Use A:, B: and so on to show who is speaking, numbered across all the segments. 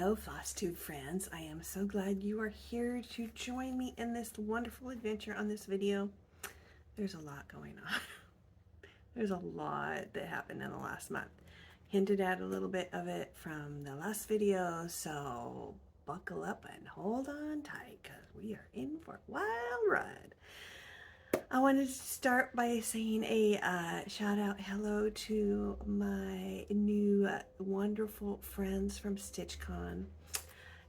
A: Hello, Flosstube friends. I am so glad you are here to join me in this wonderful adventure on this video. There's a lot going on. There's a lot that happened in the last month. Hinted at a little bit of it from the last video, so buckle up and hold on tight because we are in for a wild ride. I wanted to start by saying a shout out hello to my new wonderful friends from StitchCon.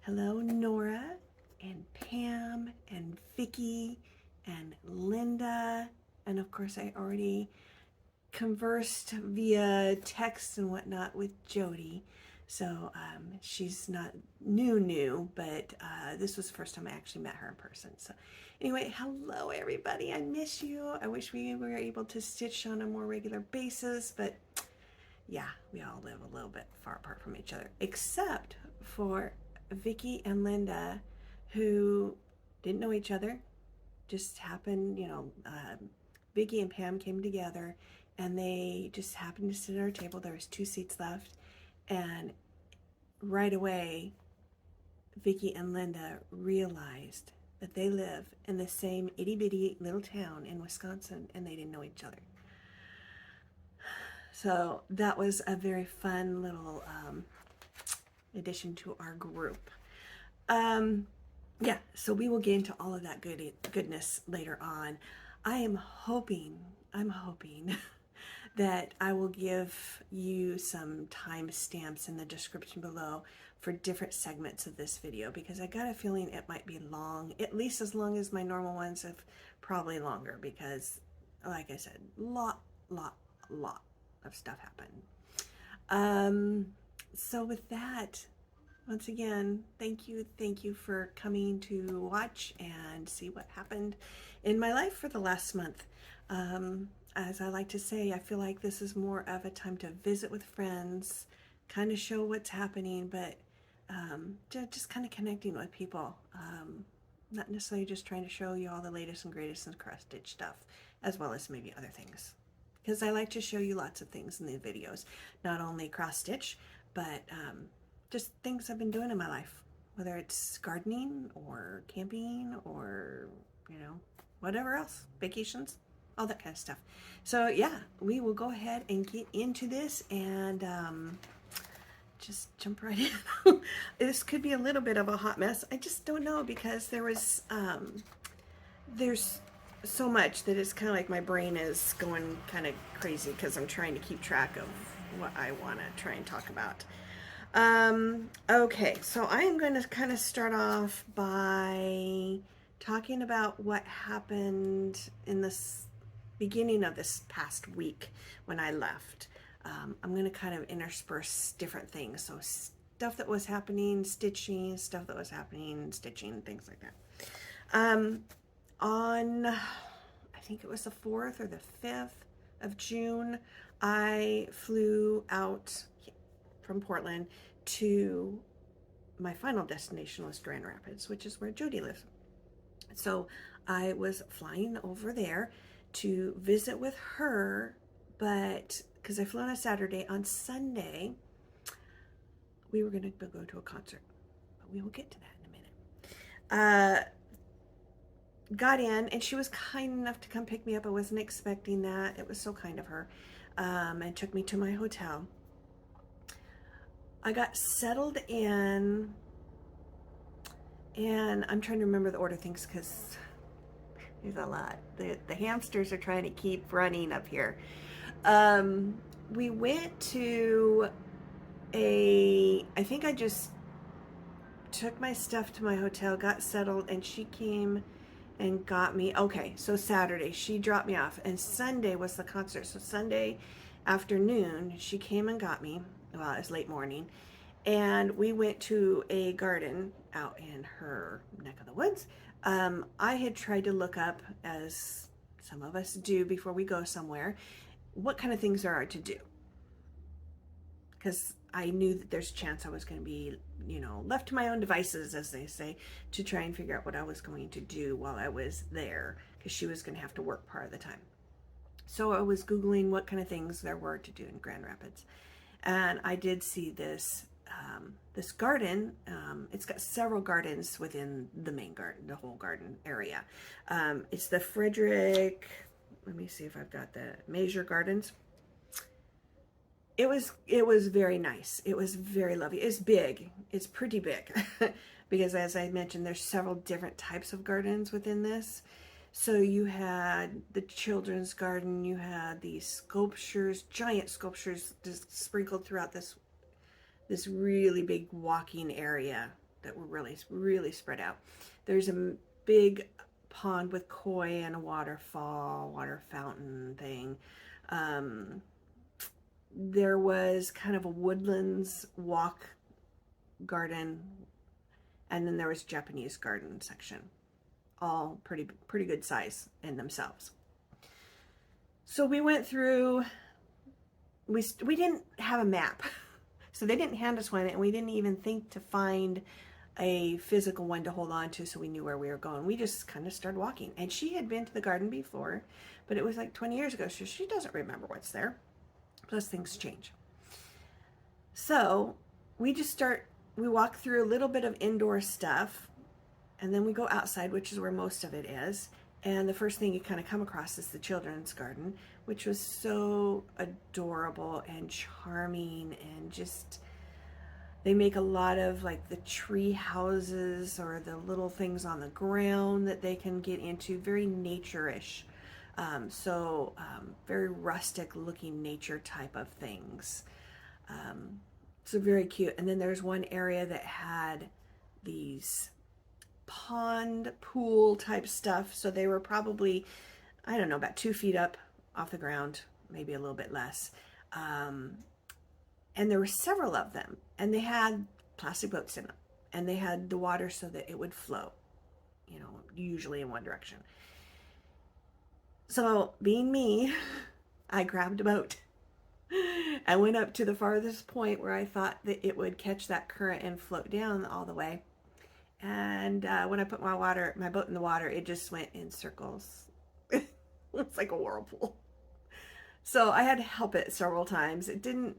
A: Hello Nora and Pam and Vicky and Linda, and of course I already conversed via text and whatnot with Jody. So she's not new, but this was the first time I actually met her in person. So anyway, hello everybody. I miss you. I wish we were able to stitch on a more regular basis, but yeah, we all live a little bit far apart from each other, except for Vicky and Linda, who didn't know each other. Just happened, Vicky and Pam came together and they just happened to sit at our table. There was 2 seats left, and right away Vicky and Linda realized that they live in the same itty-bitty little town in Wisconsin, and they didn't know each other. So that was a very fun little addition to our group. Yeah, so we will get into all of that goodness later on. I'm hoping that I will give you some timestamps in the description below for different segments of this video, because I got a feeling it might be long, at least as long as my normal ones, if probably longer, because like I said, lot of stuff happened. So with that, once again, thank you for coming to watch and see what happened in my life for the last month. As I like to say, I feel like this is more of a time to visit with friends, kind of show what's happening, but just kind of connecting with people. Not necessarily just trying to show you all the latest and greatest and cross-stitch stuff, as well as maybe other things. Because I like to show you lots of things in the videos, not only cross-stitch, but just things I've been doing in my life, whether it's gardening or camping or, whatever else, vacations, all that kind of stuff. So yeah, we will go ahead and get into this and just jump right in. This could be a little bit of a hot mess. I just don't know, because there's so much that it's kind of like my brain is going kind of crazy because I'm trying to keep track of what I want to try and talk about. Okay, so I am going to kind of start off by talking about what happened in this beginning of this past week when I left. I'm going to kind of intersperse different things. So stuff that was happening, stitching, stuff that was happening, stitching, things like that. On, I think it was the 4th or the 5th of June, I flew out from Portland to my final destination was Grand Rapids, which is where Jody lives. So I was flying over there to visit with her, but because I flew on a Saturday, on Sunday we were going to go to a concert, but we will get to that in a minute. Got in, and she was kind enough to come pick me up. I wasn't expecting that. It was so kind of her, and took me to my hotel. I got settled in, and I'm trying to remember the order of things because there's a lot. The hamsters are trying to keep running up here. We went to I think I just took my stuff to my hotel, got settled, and she came and got me. Okay, so Saturday she dropped me off, and Sunday was the concert. So Sunday afternoon she came and got me. Well, it was late morning, and we went to a garden out in her neck of the woods. I had tried to look up, as some of us do before we go somewhere, what kind of things there are to do, because I knew that there's a chance I was going to be, left to my own devices, as they say, to try and figure out what I was going to do while I was there, because she was going to have to work part of the time. So I was Googling what kind of things there were to do in Grand Rapids, and I did see this this garden. It's got several gardens within the main garden, the whole garden area. It's the Frederick, let me see if I've got the Major Gardens. It was very nice. It was very lovely. It's big. It's pretty big because, as I mentioned, there's several different types of gardens within this. So you had the children's garden, you had these sculptures, giant sculptures just sprinkled throughout this really big walking area that were really spread out. There's a big pond with koi and a waterfall, water fountain thing. There was kind of a woodlands walk garden, and then there was Japanese garden section, all pretty good size in themselves. So we went through, we didn't have a map, so they didn't hand us one, and we didn't even think to find a physical one to hold on to so we knew where we were going. We just kind of started walking, and she had been to the garden before, but it was like 20 years ago, so she doesn't remember what's there. Plus things change. So we walk through a little bit of indoor stuff, and then we go outside, which is where most of it is. And the first thing you kind of come across is the children's garden, which was so adorable and charming, and just, they make a lot of like the tree houses or the little things on the ground that they can get into, very nature-ish. Very rustic looking nature type of things. So very cute. And then there's one area that had these pond pool type stuff. So they were probably, I don't know, about 2 feet up off the ground, maybe a little bit less. And there were several of them, and they had plastic boats in them, and they had the water so that it would flow, usually in one direction. So, being me, I grabbed a boat and went up to the farthest point where I thought that it would catch that current and float down all the way. And when I put my boat in the water, it just went in circles. It's like a whirlpool. So I had to help it several times. It didn't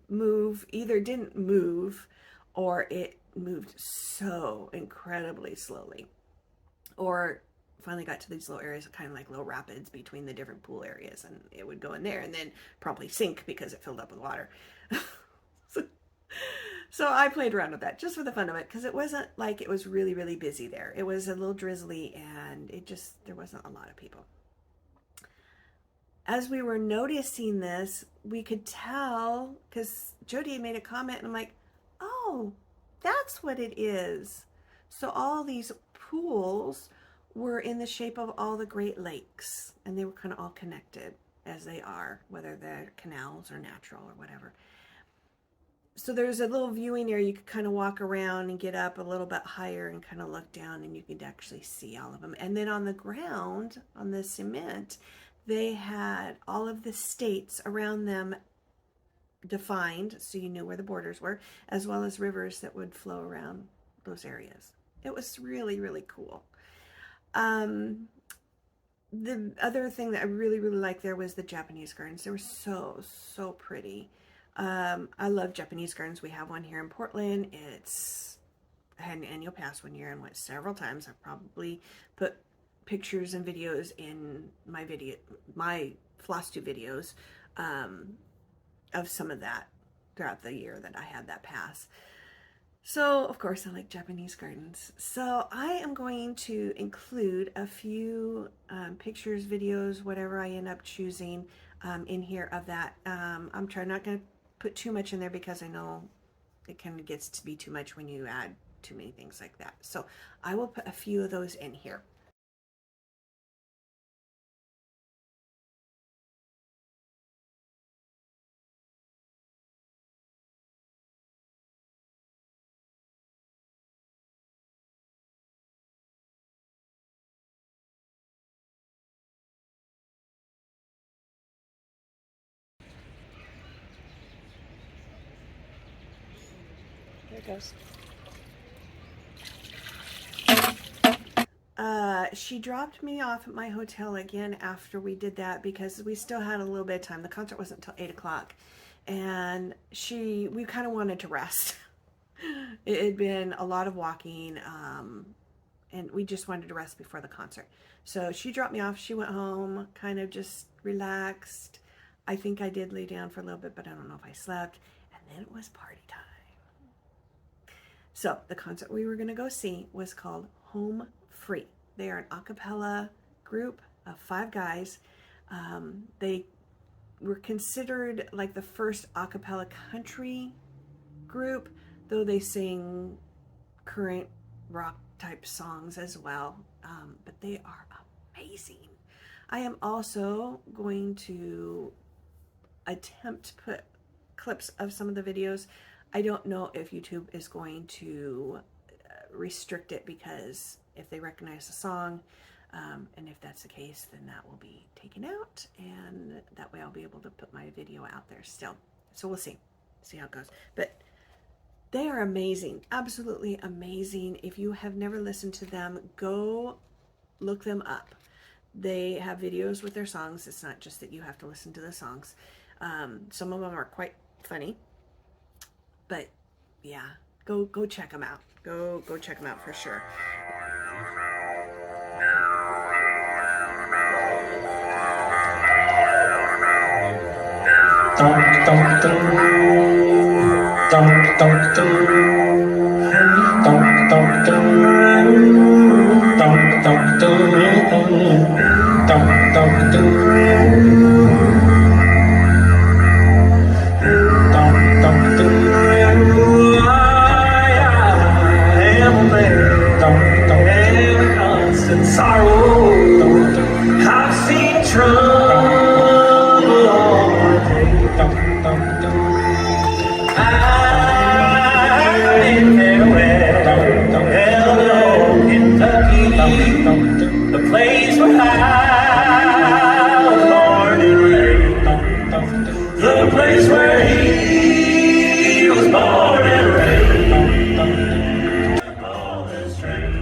A: move, either didn't move, or it moved so incredibly slowly. Or finally got to these little areas, kind of like little rapids between the different pool areas, and it would go in there and then probably sink because it filled up with water. So I played around with that just for the fun of it, because it wasn't like it was really busy there. It was a little drizzly, and there wasn't a lot of people. As we were noticing this, we could tell, because Jody had made a comment, and I'm like, oh, that's what it is. So all these pools were in the shape of all the Great Lakes, and they were kind of all connected, as they are, whether they're canals or natural or whatever. So there's a little viewing area. You could kind of walk around and get up a little bit higher and kind of look down, and you could actually see all of them. And then on the ground, on the cement, they had all of the states around them defined, so you knew where the borders were, as well as rivers that would flow around those areas. It was really cool. The other thing that I really liked there was the Japanese gardens. They were so pretty. I love Japanese gardens. We have one here in Portland. I had an annual pass one year and went several times. I've probably put pictures and videos in my Flosstube videos of some of that throughout the year that I had that pass. So, of course, I like Japanese gardens. So I am going to include a few pictures, videos, whatever I end up choosing in here of that. I'm not going to put too much in there, because I know it kind of gets to be too much when you add too many things like that. So I will put a few of those in here. There it goes. She dropped me off at my hotel again after we did that, because we still had a little bit of time. The concert wasn't until 8 o'clock. and we kind of wanted to rest. It had been a lot of walking, and we just wanted to rest before the concert. So she dropped me off. She went home, kind of just relaxed. I think I did lay down for a little bit, but I don't know if I slept. And then it was party time. So the concert we were going to go see was called Home Free. They are an a cappella group of 5 guys. They were considered like the first a cappella country group, though they sing current rock type songs as well. But they are amazing. I am also going to attempt to put clips of some of the videos. I don't know if YouTube is going to restrict it, because if they recognize the song, and if that's the case, then that will be taken out, and that way I'll be able to put my video out there still. So we'll see how it goes. But they are amazing, absolutely amazing. If you have never listened to them, go look them up. They have videos with their songs. It's not just that you have to listen to the songs. Some of them are quite funny, but yeah, go check them out. Go check them out for sure.
B: The place where I was born and raised. The place where he was born and raised. All this strange.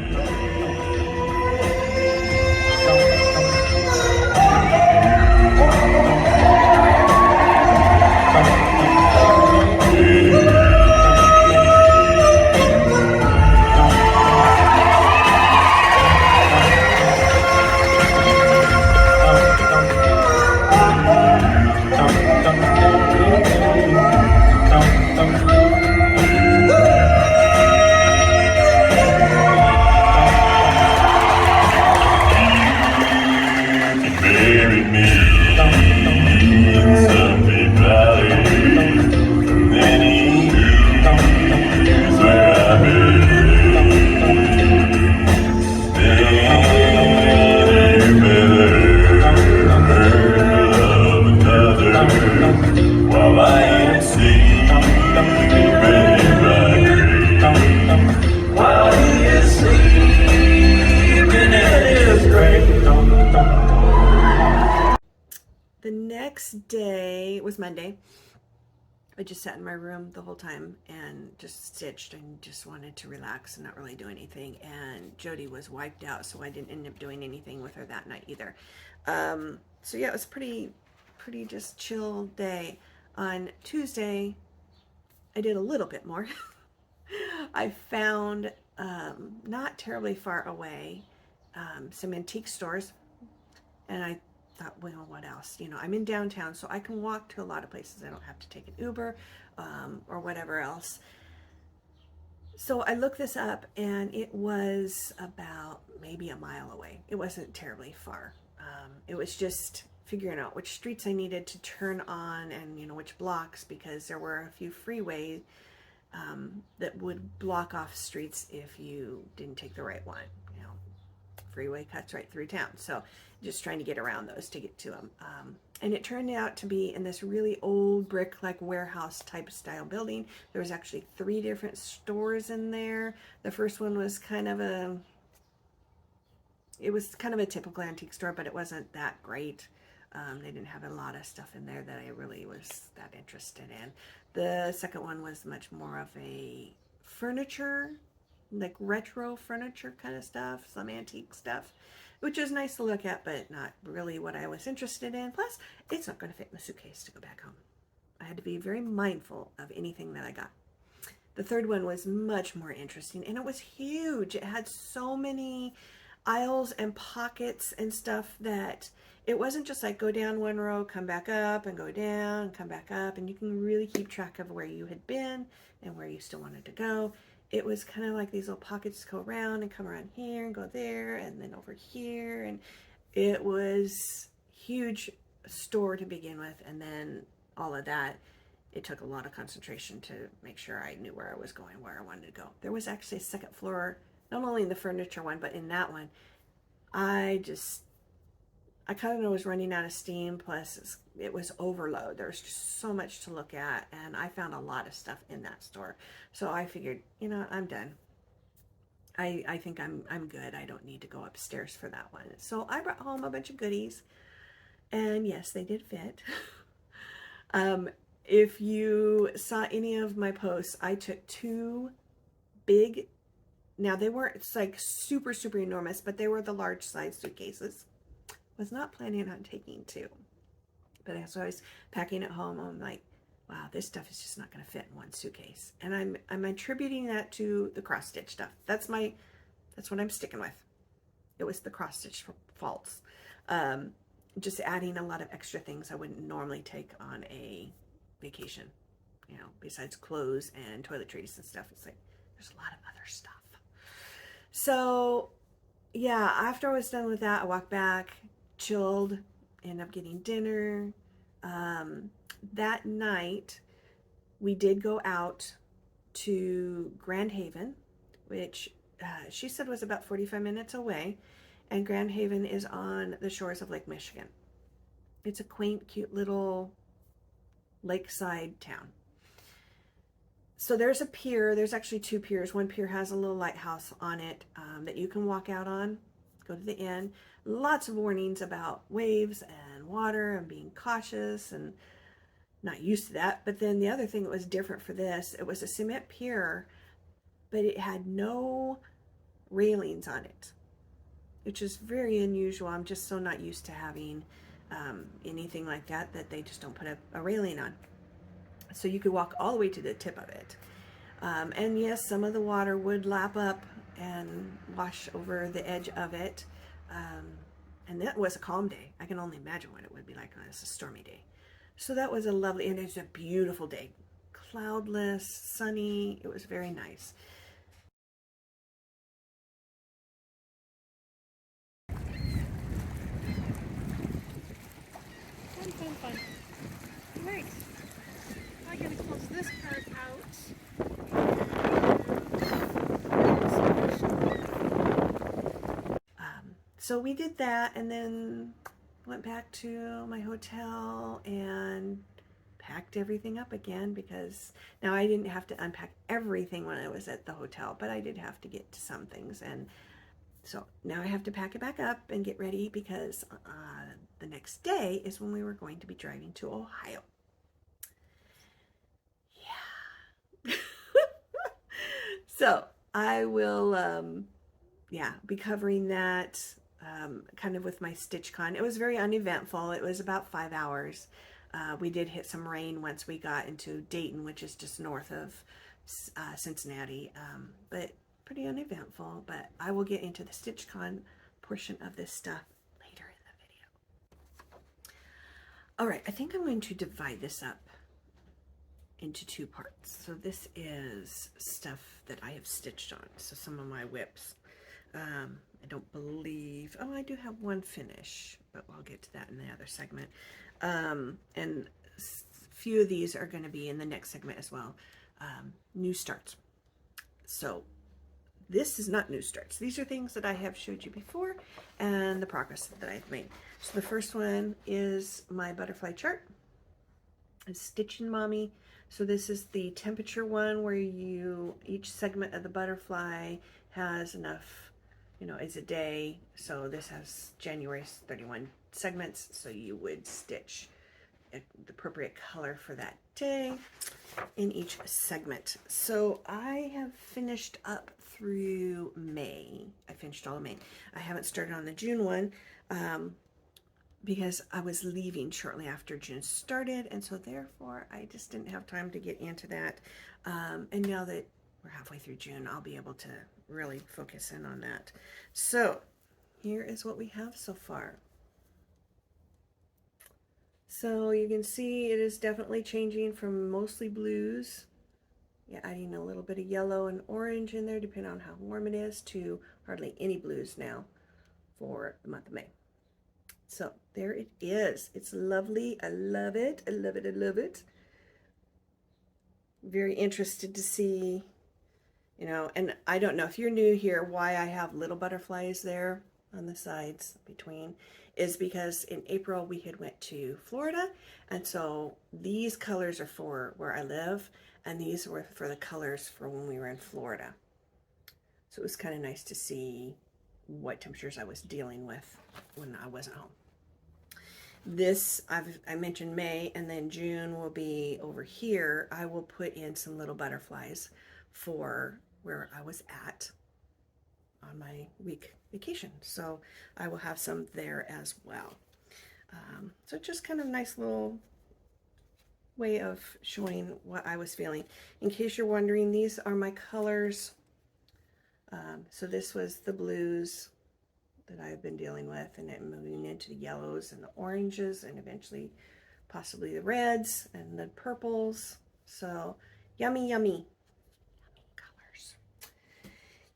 A: The next day was Monday. I just sat in my room the whole time and just stitched and just wanted to relax and not really do anything. And Jody was wiped out, so I didn't end up doing anything with her that night either. So yeah, it was pretty just chill day. On Tuesday, I did a little bit more. I found, not terribly far away, some antique stores, and I thought, well, what else? You know, I'm in downtown, so I can walk to a lot of places. I don't have to take an Uber or whatever else. So I looked this up, and it was about maybe a mile away. It wasn't terribly far. It was just figuring out which streets I needed to turn on, and you know, which blocks, because there were a few freeways that would block off streets if you didn't take the right one. You know, freeway cuts right through town, so just trying to get around those to get to them. And it turned out to be in this really old brick like warehouse type style building. There was actually 3 different stores in there. The first one was kind of a typical antique store, but it wasn't that great. They didn't have a lot of stuff in there that I really was that interested in. The second one was much more of a furniture, like retro furniture kind of stuff, some antique stuff, which is nice to look at, but not really what I was interested in. Plus, it's not going to fit in the suitcase to go back home. I had to be very mindful of anything that I got. The third one was much more interesting, and it was huge. It had so many aisles and pockets and stuff that it wasn't just like go down one row, come back up, and go down, and come back up, and you can really keep track of where you had been and where you still wanted to go. It was kind of like these little pockets go around and come around here and go there and then over here, and it was huge store to begin with, and then all of that, it took a lot of concentration to make sure I knew where I was going, where I wanted to go. There was actually a second floor, not only in the furniture one, but in that one, I kind of was running out of steam, plus it was overload. There was just so much to look at, and I found a lot of stuff in that store. So I figured, you know, I'm done. I think I'm good. I don't need to go upstairs for that one. So I brought home a bunch of goodies, and yes, they did fit. If you saw any of my posts, I took two big, now they weren't like super, super enormous, but they were the large size suitcases. Was not planning on taking two, but as I was packing at home, I'm like, wow, this stuff is just not going to fit in one suitcase. And I'm attributing that to the cross stitch stuff. That's what I'm sticking with. It was the cross stitch faults. Just adding a lot of extra things I wouldn't normally take on a vacation, you know, besides clothes and toiletries and stuff. It's like, there's a lot of other stuff. So yeah, after I was done with that, I walked back, chilled, ended up getting dinner. That night, we did go out to Grand Haven, which she said was about 45 minutes away. And Grand Haven is on the shores of Lake Michigan. It's a quaint, cute little lakeside town. So there's a pier. There's actually two piers. One pier has a little lighthouse on it that you can walk out on, go to the end. Lots of warnings about waves and water and being cautious, and not used to that. But then the other thing that was different for this, it was a cement pier, but it had no railings on it, which is very unusual. I'm just so not used to having anything like that they just don't put a railing on. So you could walk all the way to the tip of it. And yes, some of the water would lap up and wash over the edge of it. And that was a calm day. I can only imagine what it would be like when it's a stormy day. So that was a lovely, and it was a beautiful day. Cloudless, sunny, it was very nice. Fun. Right. I'm going to close this part out. So we did that, and then went back to my hotel and packed everything up again, because now I didn't have to unpack everything when I was at the hotel, but I did have to get to some things. And so now I have to pack it back up and get ready, because the next day is when we were going to be driving to Ohio. Yeah. So I will, be covering that kind of with my StitchCon. It was very uneventful. It was about 5 hours. We did hit some rain once we got into Dayton, which is just north of Cincinnati, but pretty uneventful. But I will get into the StitchCon portion of this stuff later in the video. All right, I think I'm going to divide this up into two parts. So this is stuff that I have stitched on. So some of my whips. I don't believe, I do have one finish, but I'll get to that in the other segment. And a few of these are going to be in the next segment as well. New starts. So this is not new starts. These are things that I have showed you before and the progress that I've made. So the first one is my butterfly chart. It's Stitching Mommy. So this is the temperature one, where each segment of the butterfly has enough, it's a day. So this has January 31 segments. So you would stitch the appropriate color for that day in each segment. So I have finished up through May. I finished all of May. I haven't started on the June one. because I was leaving shortly after June started, and so therefore I just didn't have time to get into that. And now that we're halfway through June, I'll be able to really focus in on that. So here is what we have so far. So you can see it is definitely changing from mostly blues, yeah, adding a little bit of yellow and orange in there depending on how warm it is, to hardly any blues now for the month of May. So there it is. It's lovely. I love it. I love it. I love it. Very interested to see, you know, and I don't know if you're new here, why I have little butterflies there on the sides between is because in April we had went to Florida, and so these colors are for where I live, and these were for the colors for when we were in Florida. So it was kind of nice to see what temperatures I was dealing with when I wasn't home. This, I mentioned May, and then June will be over here. I will put in some little butterflies for where I was at on my week vacation. So I will have some there as well. So just kind of nice little way of showing what I was feeling. In case you're wondering, these are my colors. So this was the blues that I've been dealing with, and then moving into the yellows and the oranges, and eventually possibly the reds and the purples. So yummy, yummy, yummy colors.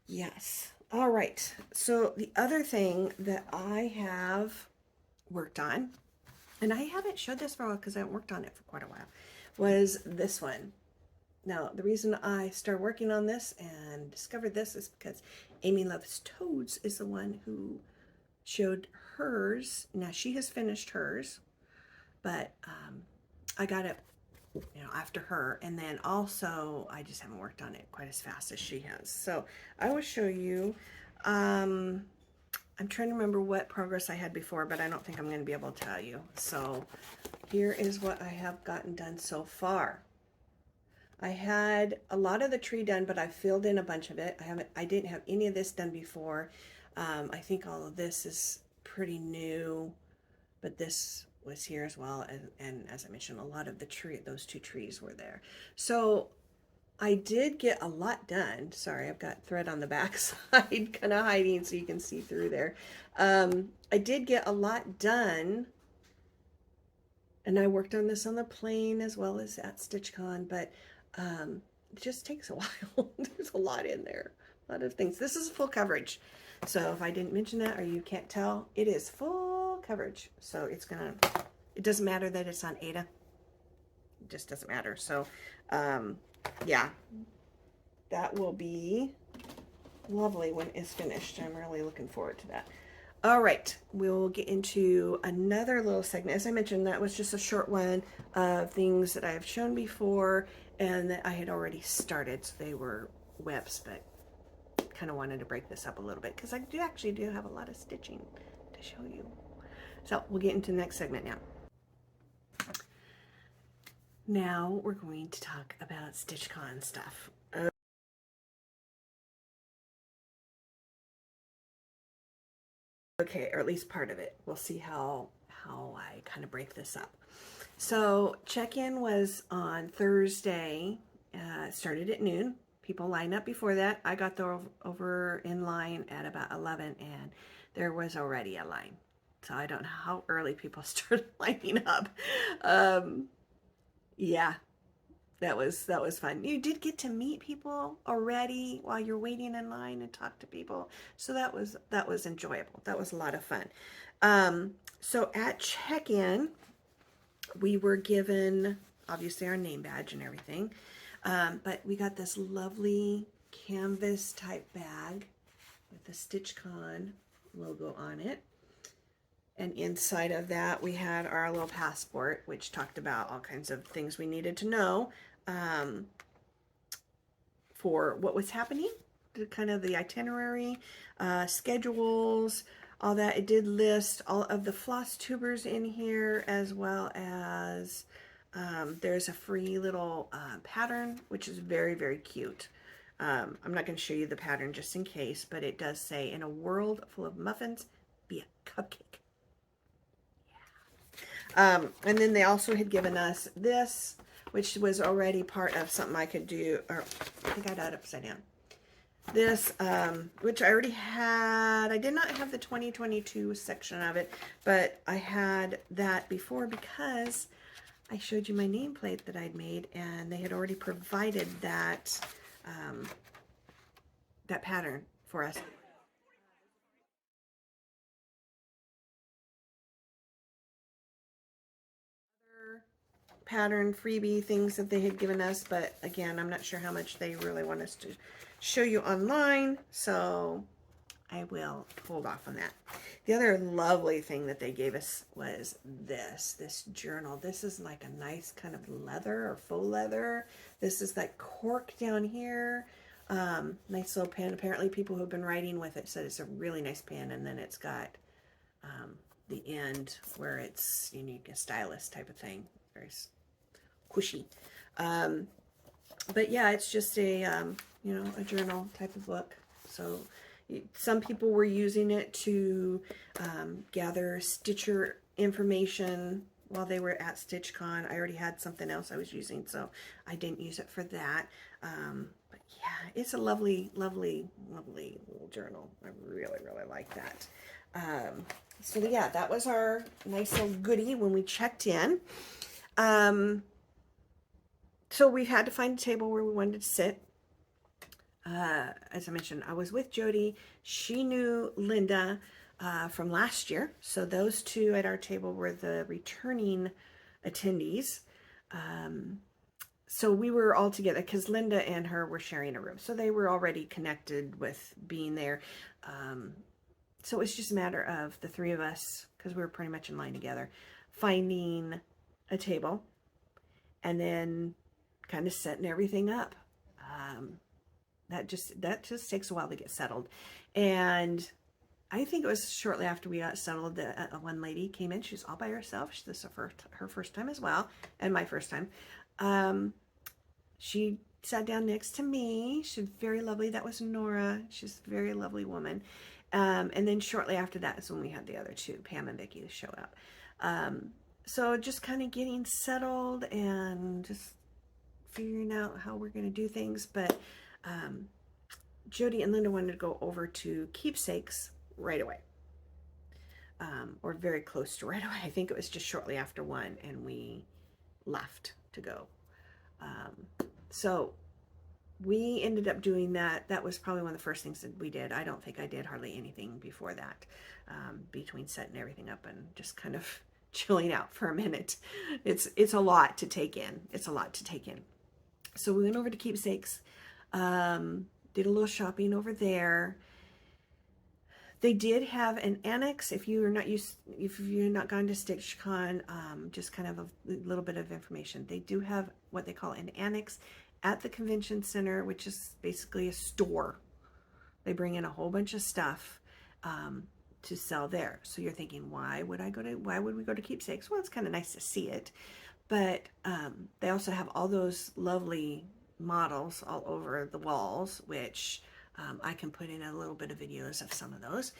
A: Yes. All right. So the other thing that I have worked on, and I haven't showed this for a while because I haven't worked on it for quite a while, was this one. Now, the reason I started working on this and discovered this is because Amy Loves Toads is the one who showed hers. Now, she has finished hers, but I got it, you know, after her. And then also, I just haven't worked on it quite as fast as she has. So I will show you. I'm trying to remember what progress I had before, but I don't think I'm going to be able to tell you. So here is what I have gotten done so far. I had a lot of the tree done, but I filled in a bunch of it. I didn't have any of this done before. I think all of this is pretty new, but this was here as well. And as I mentioned, a lot of those two trees were there. So I did get a lot done. Sorry, I've got thread on the back side kind of hiding so you can see through there. I did get a lot done. And I worked on this on the plane as well as at StitchCon, but it just takes a while. There's a lot in there, a lot of things. This is full coverage. So if I didn't mention that or you can't tell, it is full coverage. So it doesn't matter that it's on Ada. It just doesn't matter. So yeah, that will be lovely when it's finished. I'm really looking forward to that. All right, we'll get into another little segment. As I mentioned, that was just a short one of things that I have shown before and that I had already started. So they were WIPs, but kind of wanted to break this up a little bit because I actually do have a lot of stitching to show you. So we'll get into the next segment now. Now we're going to talk about StitchCon stuff. Okay, or at least part of it. We'll see how I kind of break this up. So check-in was on Thursday. Started at noon. People lined up before that. I got over in line at about 11, and there was already a line. So I don't know how early people started lining up. Yeah, that was fun. You did get to meet people already while you're waiting in line and talk to people. So that was enjoyable. That was a lot of fun. So at check-in, we were given obviously our name badge and everything. But we got this lovely canvas type bag with the StitchCon logo on it. And inside of that, we had our little passport, which talked about all kinds of things we needed to know for what was happening, kind of the itinerary, schedules, all that. It did list all of the Flosstubers in here, as well as there's a free little pattern, which is very, very cute. I'm not going to show you the pattern just in case, but it does say, in a world full of muffins, be a cupcake. And then they also had given us this, which was already part of something I could do, or I think I got it upside down. This, which I already had. I did not have the 2022 section of it, but I had that before because I showed you my nameplate that I'd made, and they had already provided that, that pattern for us. Pattern freebie things that they had given us, but again, I'm not sure how much they really want us to show you online, so I will hold off on that. The other lovely thing that they gave us was this journal. This is like a nice kind of leather or faux leather. This is like cork down here. Nice little pen. Apparently people who've been writing with it said it's a really nice pen, and then it's got the end where it's, you need a stylus type of thing. Very cushy. But yeah, it's just a, you know, a journal type of book. So some people were using it to gather Stitcher information while they were at StitchCon. I already had something else I was using, so I didn't use it for that. But yeah, it's a lovely, lovely, lovely little journal. I really, really like that. So yeah, that was our nice little goodie when we checked in. So we had to find a table where we wanted to sit. As I mentioned, I was with Jody. She knew Linda from last year. So those two at our table were the returning attendees. So we were all together because Linda and her were sharing a room. So they were already connected with being there. So it was just a matter of the three of us, because we were pretty much in line together, finding a table and then kind of setting everything up. That just takes a while to get settled. And I think it was shortly after we got settled that one lady came in. She was all by herself. This is her first time as well, and my first time. She sat down next to me. She's very lovely. That was Nora. She's a very lovely woman. And then shortly after that is when we had the other two, Pam and Vicky, to show up. So just kind of getting settled and just figuring out how we're going to do things. But Jody and Linda wanted to go over to Keepsakes right away, or very close to right away. I think it was just shortly after 1, and we left to go. So we ended up doing that. That was probably one of the first things that we did. I don't think I did hardly anything before that, between setting everything up and just kind of chilling out for a minute. It's a lot to take in. It's a lot to take in. So we went over to Keepsakes, did a little shopping over there. They did have an annex. If you're not gone to StitchCon, just kind of a little bit of information. They do have what they call an annex at the convention center, which is basically a store. They bring in a whole bunch of stuff to sell there. So you're thinking, why would we go to Keepsakes? Well, it's kind of nice to see it, but they also have all those lovely models all over the walls, which I can put in a little bit of videos of some of those.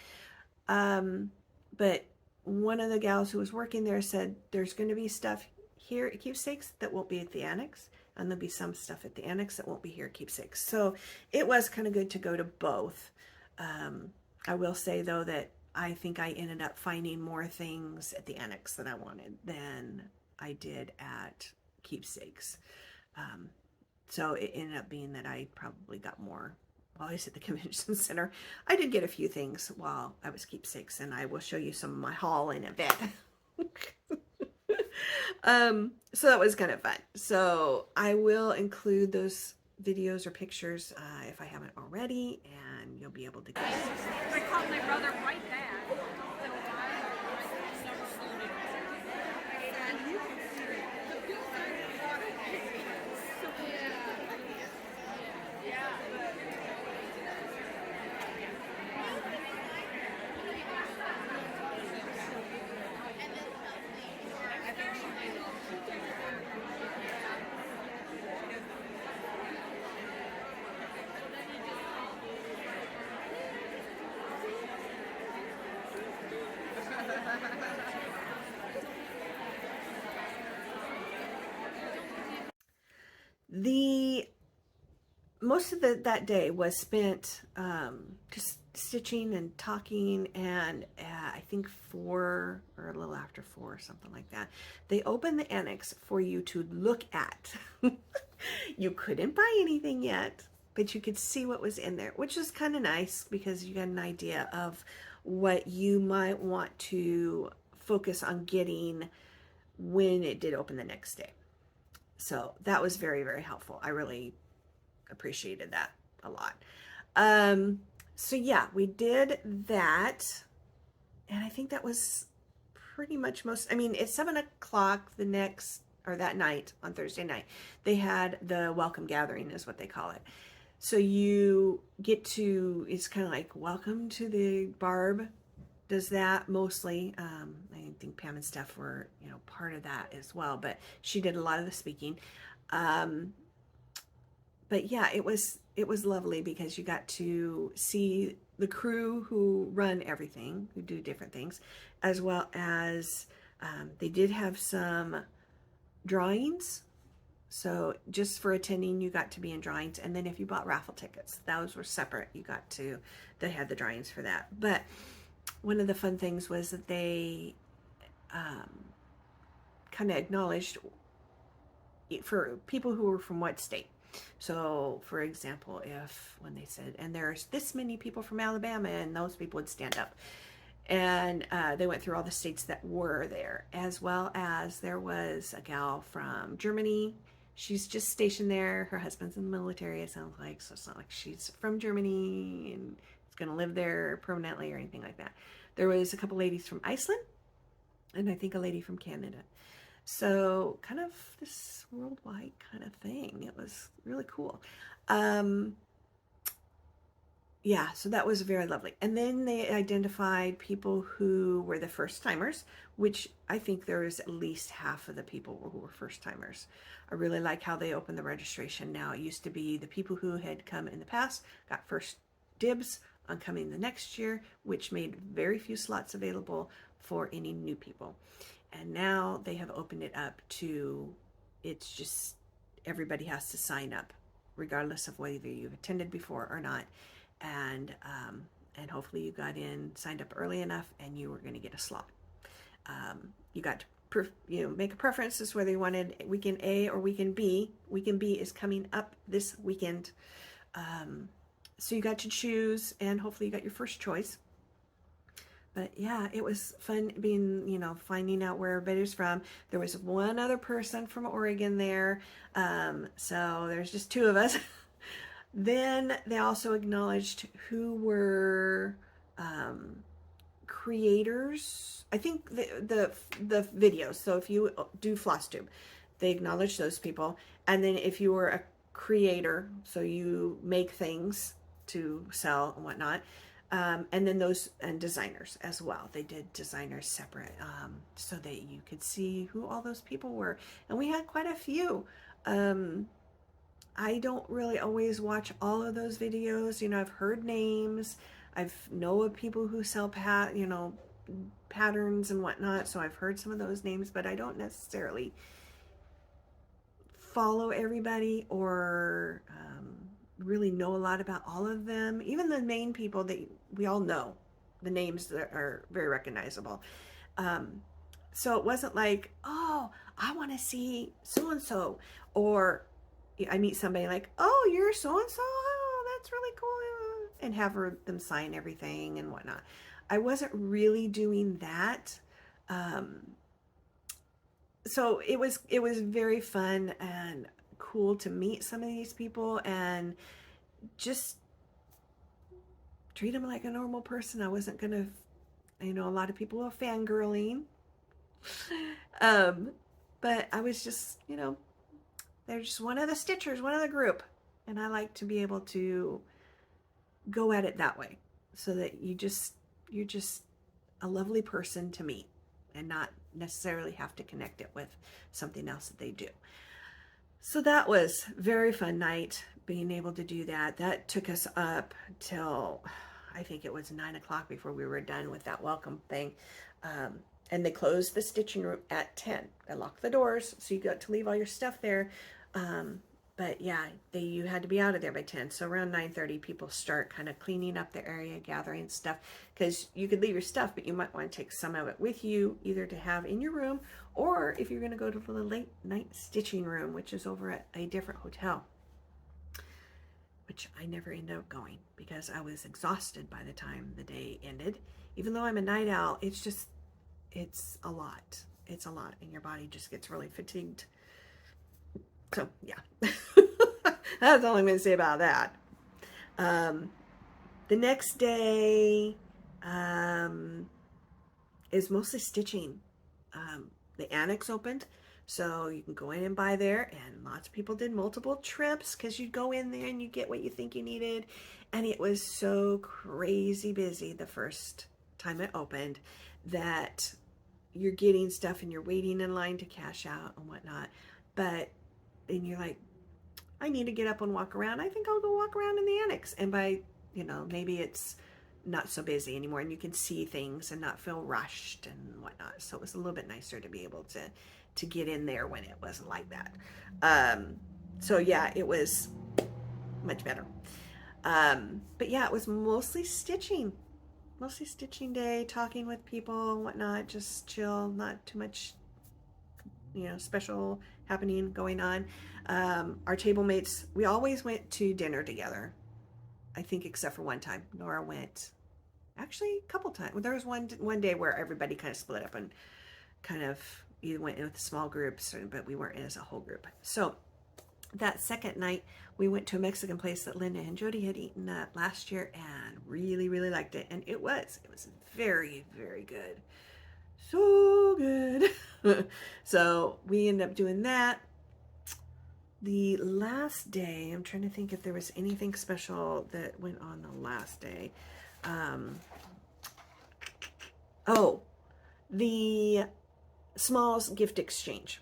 A: But one of the gals who was working there said there's going to be stuff here at Keepsakes that won't be at the annex, and there'll be some stuff at the annex that won't be here at Keepsakes. So it was kind of good to go to both. I will say though that I think I ended up finding more things at the annex that I wanted than I did at Keepsakes. So it ended up being that I probably got more while I was at the convention center. I did get a few things while I was Keepsakes, and I will show you some of my haul in a bit. So that was kind of fun. So I will include those videos or pictures if I haven't already, and you'll be able to get it.
C: I called my brother right back.
A: most of that day was spent just stitching and talking, and I think 4 or a little after 4 or something like that, they opened the annex for you to look at. You couldn't buy anything yet, but you could see what was in there, which is kind of nice because you got an idea of what you might want to focus on getting when it did open the next day. So that was very, very helpful. I really appreciated that a lot. So yeah, we did that, and I think that was pretty much most. I mean, at 7 o'clock the next, or that night, on Thursday night, they had the welcome gathering, is what they call it. So you get to, it's kind of like, welcome to the Barb does that mostly. I think Pam and Steph were, part of that as well, but she did a lot of the speaking. But yeah, it was lovely because you got to see the crew who run everything, who do different things, as well as they did have some drawings. So just for attending, you got to be in drawings. And then if you bought raffle tickets, those were separate. They had the drawings for that. But one of the fun things was that they kind of acknowledged for people who were from what state. So, for example, when they said, and there's this many people from Alabama, and those people would stand up. And they went through all the states that were there, as well as there was a gal from Germany. She's just stationed there. Her husband's in the military, it sounds like. So it's not like she's from Germany and is going to live there permanently or anything like that. There was a couple ladies from Iceland, and I think a lady from Canada. So kind of this worldwide kind of thing. It was really cool. Yeah, so that was very lovely. And then they identified people who were the first timers, which I think there was at least half of the people who were first timers. I really like how they opened the registration now. It used to be the people who had come in the past got first dibs on coming the next year, which made very few slots available for any new people. And now they have opened it up to, it's just everybody has to sign up, regardless of whether you've attended before or not. And hopefully you got signed up early enough, and you were going to get a slot. You got to make a preference as whether you wanted weekend A or weekend B. Weekend B is coming up this weekend. So you got to choose, and hopefully you got your first choice. But yeah, it was fun being, finding out where everybody's from. There was one other person from Oregon there. So there's just 2 of us. Then they also acknowledged who were creators. I think the videos. So if you do Flosstube, they acknowledge those people. And then if you were a creator, so you make things to sell and whatnot, and then those, and designers as well. They did designers separate, so that you could see who all those people were. And we had quite a few. I don't really always watch all of those videos. I've heard names. I've know of people who sell patterns and whatnot. So I've heard some of those names, but I don't necessarily follow everybody or really know a lot about all of them. Even the main people that we all know, the names that are very recognizable. So it wasn't like, oh, I want to see so-and-so, or I meet somebody like, oh, you're so-and-so, oh, that's really cool, and have them sign everything and whatnot. I wasn't really doing that. So it was very fun and cool to meet some of these people and just treat them like a normal person. I wasn't gonna, a lot of people are fangirling, but I was just, they're just one of the stitchers, one of the group, and I like to be able to go at it that way, so that you're just a lovely person to meet and not necessarily have to connect it with something else that they do. So that was a very fun night, being able to do that. That took us up till, I think it was 9 o'clock before we were done with that welcome thing. And they closed the stitching room at 10. They locked the doors, so you got to leave all your stuff there. But yeah, you had to be out of there by 10. So around 9:30, people start kind of cleaning up the area, gathering stuff, because you could leave your stuff, but you might want to take some of it with you, either to have in your room, or if you're going to go to the late night stitching room, which is over at a different hotel, which I never ended up going because I was exhausted by the time the day ended. Even though I'm a night owl, it's a lot. It's a lot, and your body just gets really fatigued. So yeah, that's all I'm going to say about that. The next day is mostly stitching. The annex opened, so you can go in and buy there, and lots of people did multiple trips because you go in there and you get what you think you needed. And it was so crazy busy the first time it opened that you're getting stuff and you're waiting in line to cash out and whatnot. But and you're like, I need to get up and walk around. I think I'll go walk around in the annex. And by, maybe it's not so busy anymore and you can see things and not feel rushed and whatnot. So it was a little bit nicer to be able to get in there when it wasn't like that. So yeah, it was much better. But yeah, it was mostly stitching day, talking with people and whatnot, just chill, not too much special happening going on. Our table mates, we always went to dinner together, I think, except for one time. Nora went, actually a couple times. There was one day where everybody kind of split up and kind of either went in with small groups, but we weren't in as a whole group. So that second night, we went to a Mexican place that Linda and Jody had eaten at last year and really, really liked it. And it was very, very good. So good. So we ended up doing that. The last day, I'm trying to think if there was anything special that went on the last day. The Smalls gift exchange.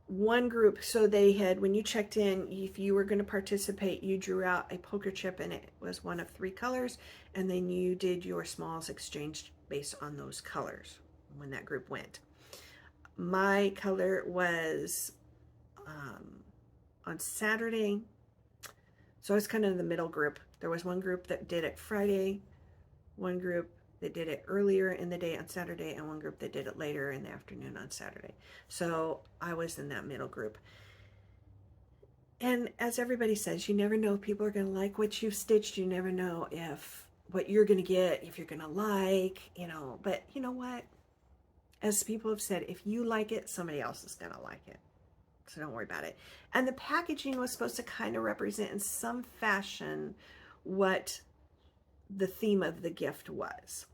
A: One group, so they had, when you checked in, if you were going to participate, you drew out a poker chip and it was one of 3 colors, and then you did your Smalls exchange based on those colors when that group went. My color was on Saturday, so I was kind of in the middle group. There was one group that did it Friday, one group that did it earlier in the day on Saturday, and one group that did it later in the afternoon on Saturday. So I was in that middle group. And as everybody says, you never know if people are going to like what you've stitched. You never know if what you're going to get, if you're going to like, but you know what? As people have said, if you like it, somebody else is going to like it. So don't worry about it. And the packaging was supposed to kind of represent in some fashion what the theme of the gift was.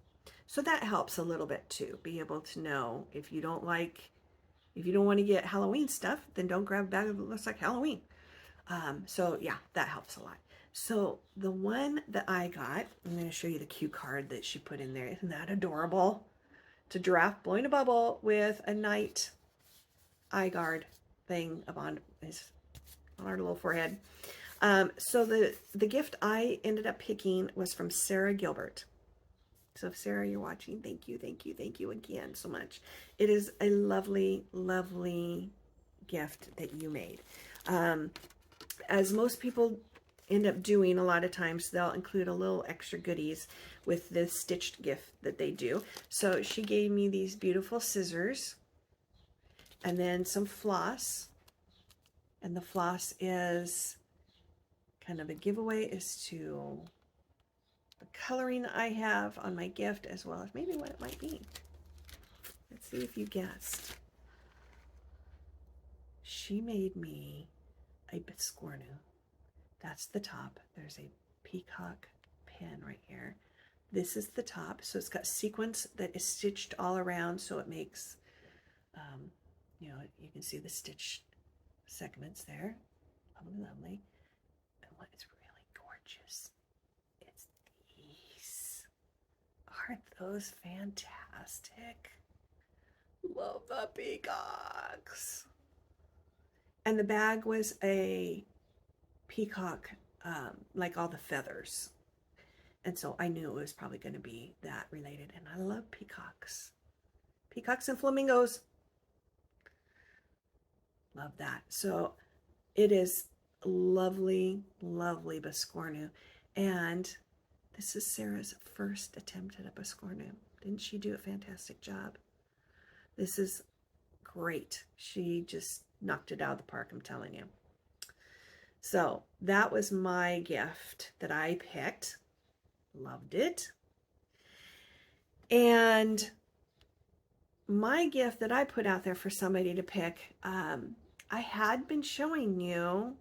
A: So that helps a little bit too, be able to know if you don't want to get Halloween stuff, then don't grab a bag that looks like Halloween. So yeah, that helps a lot. So the one that I got, I'm going to show you the cue card that she put in there. Isn't that adorable? It's a giraffe blowing a bubble with a knight eye guard thing up on our little forehead. So the gift I ended up picking was from Sarah Gilbert. So if Sarah, you're watching, thank you again so much. It is a lovely, lovely gift that you made. As most people end up doing, a lot of times they'll include a little extra goodies with the stitched gift that they do. So she gave me these beautiful scissors and then some floss. And the floss is kind of a giveaway as to the coloring I have on my gift, as well as maybe what it might be. Let's see if you guessed. She made me a biscornu. That's the top. There's a peacock pin right here. This is the top. So it's got sequins that is stitched all around, so it makes, you can see the stitched segments there. Lovely, lovely. And what is really gorgeous, it's these. Aren't those fantastic? Love the peacocks. And the bag was a peacock, like all the feathers. And so I knew it was probably going to be that related. And I love peacocks. Peacocks and flamingos. Love that. So It is lovely, lovely Biscornu. And this is Sarah's first attempt at a Biscornu. Didn't she do a fantastic job? This is great. She just knocked it out of the park, I'm telling you. So that was my gift that I picked. Loved it. And my gift that I put out there for somebody to pick, I had been showing you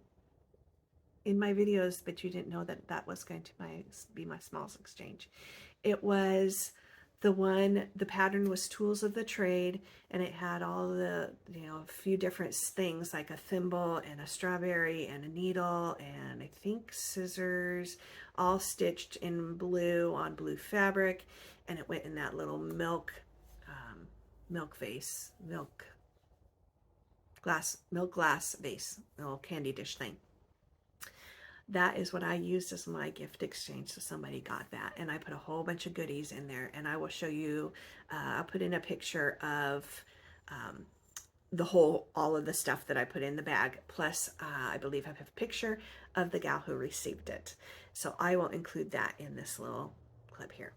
A: in my videos, but you didn't know that that was going to be my smalls exchange. It was the pattern was Tools of the Trade, and it had all the, a few different things like a thimble and a strawberry and a needle and I think scissors, all stitched in blue on blue fabric, and it went in that little milk glass vase, little candy dish thing. That is what I used as my gift exchange. So somebody got that, and I put a whole bunch of goodies in there, and I will show you. I'll put in a picture of all of the stuff that I put in the bag. Plus, I believe I have a picture of the gal who received it. So I will include that in this little clip here.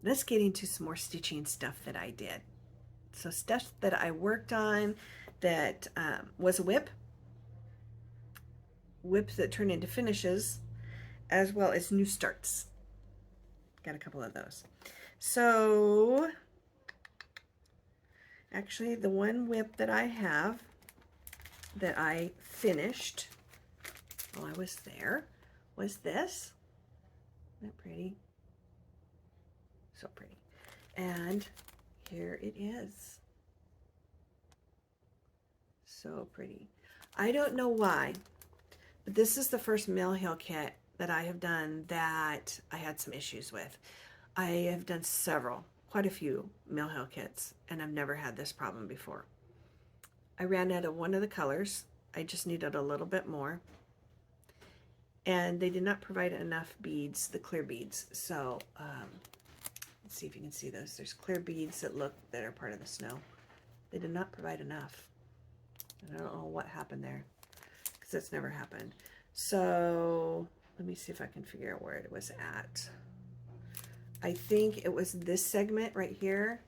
A: Let's get into some more stitching stuff that I did. So stuff that I worked on that was a whip that turned into finishes, as well as new starts. Got a couple of those. So actually the one whip that I have that I finished while I was there was this. Isn't that pretty? So pretty. And here it is. So pretty. I don't know why, but this is the first Mill Hill kit that I have done that I had some issues with. I have done quite a few Mill Hill kits, and I've never had this problem before. I ran out of one of the colors. I just needed a little bit more. And they did not provide enough beads, the clear beads. So, let's see if you can see those. There's clear beads that are part of the snow. They did not provide enough. I don't know what happened there, because that's never happened. So let me see if I can figure out where it was at. I think it was this segment right here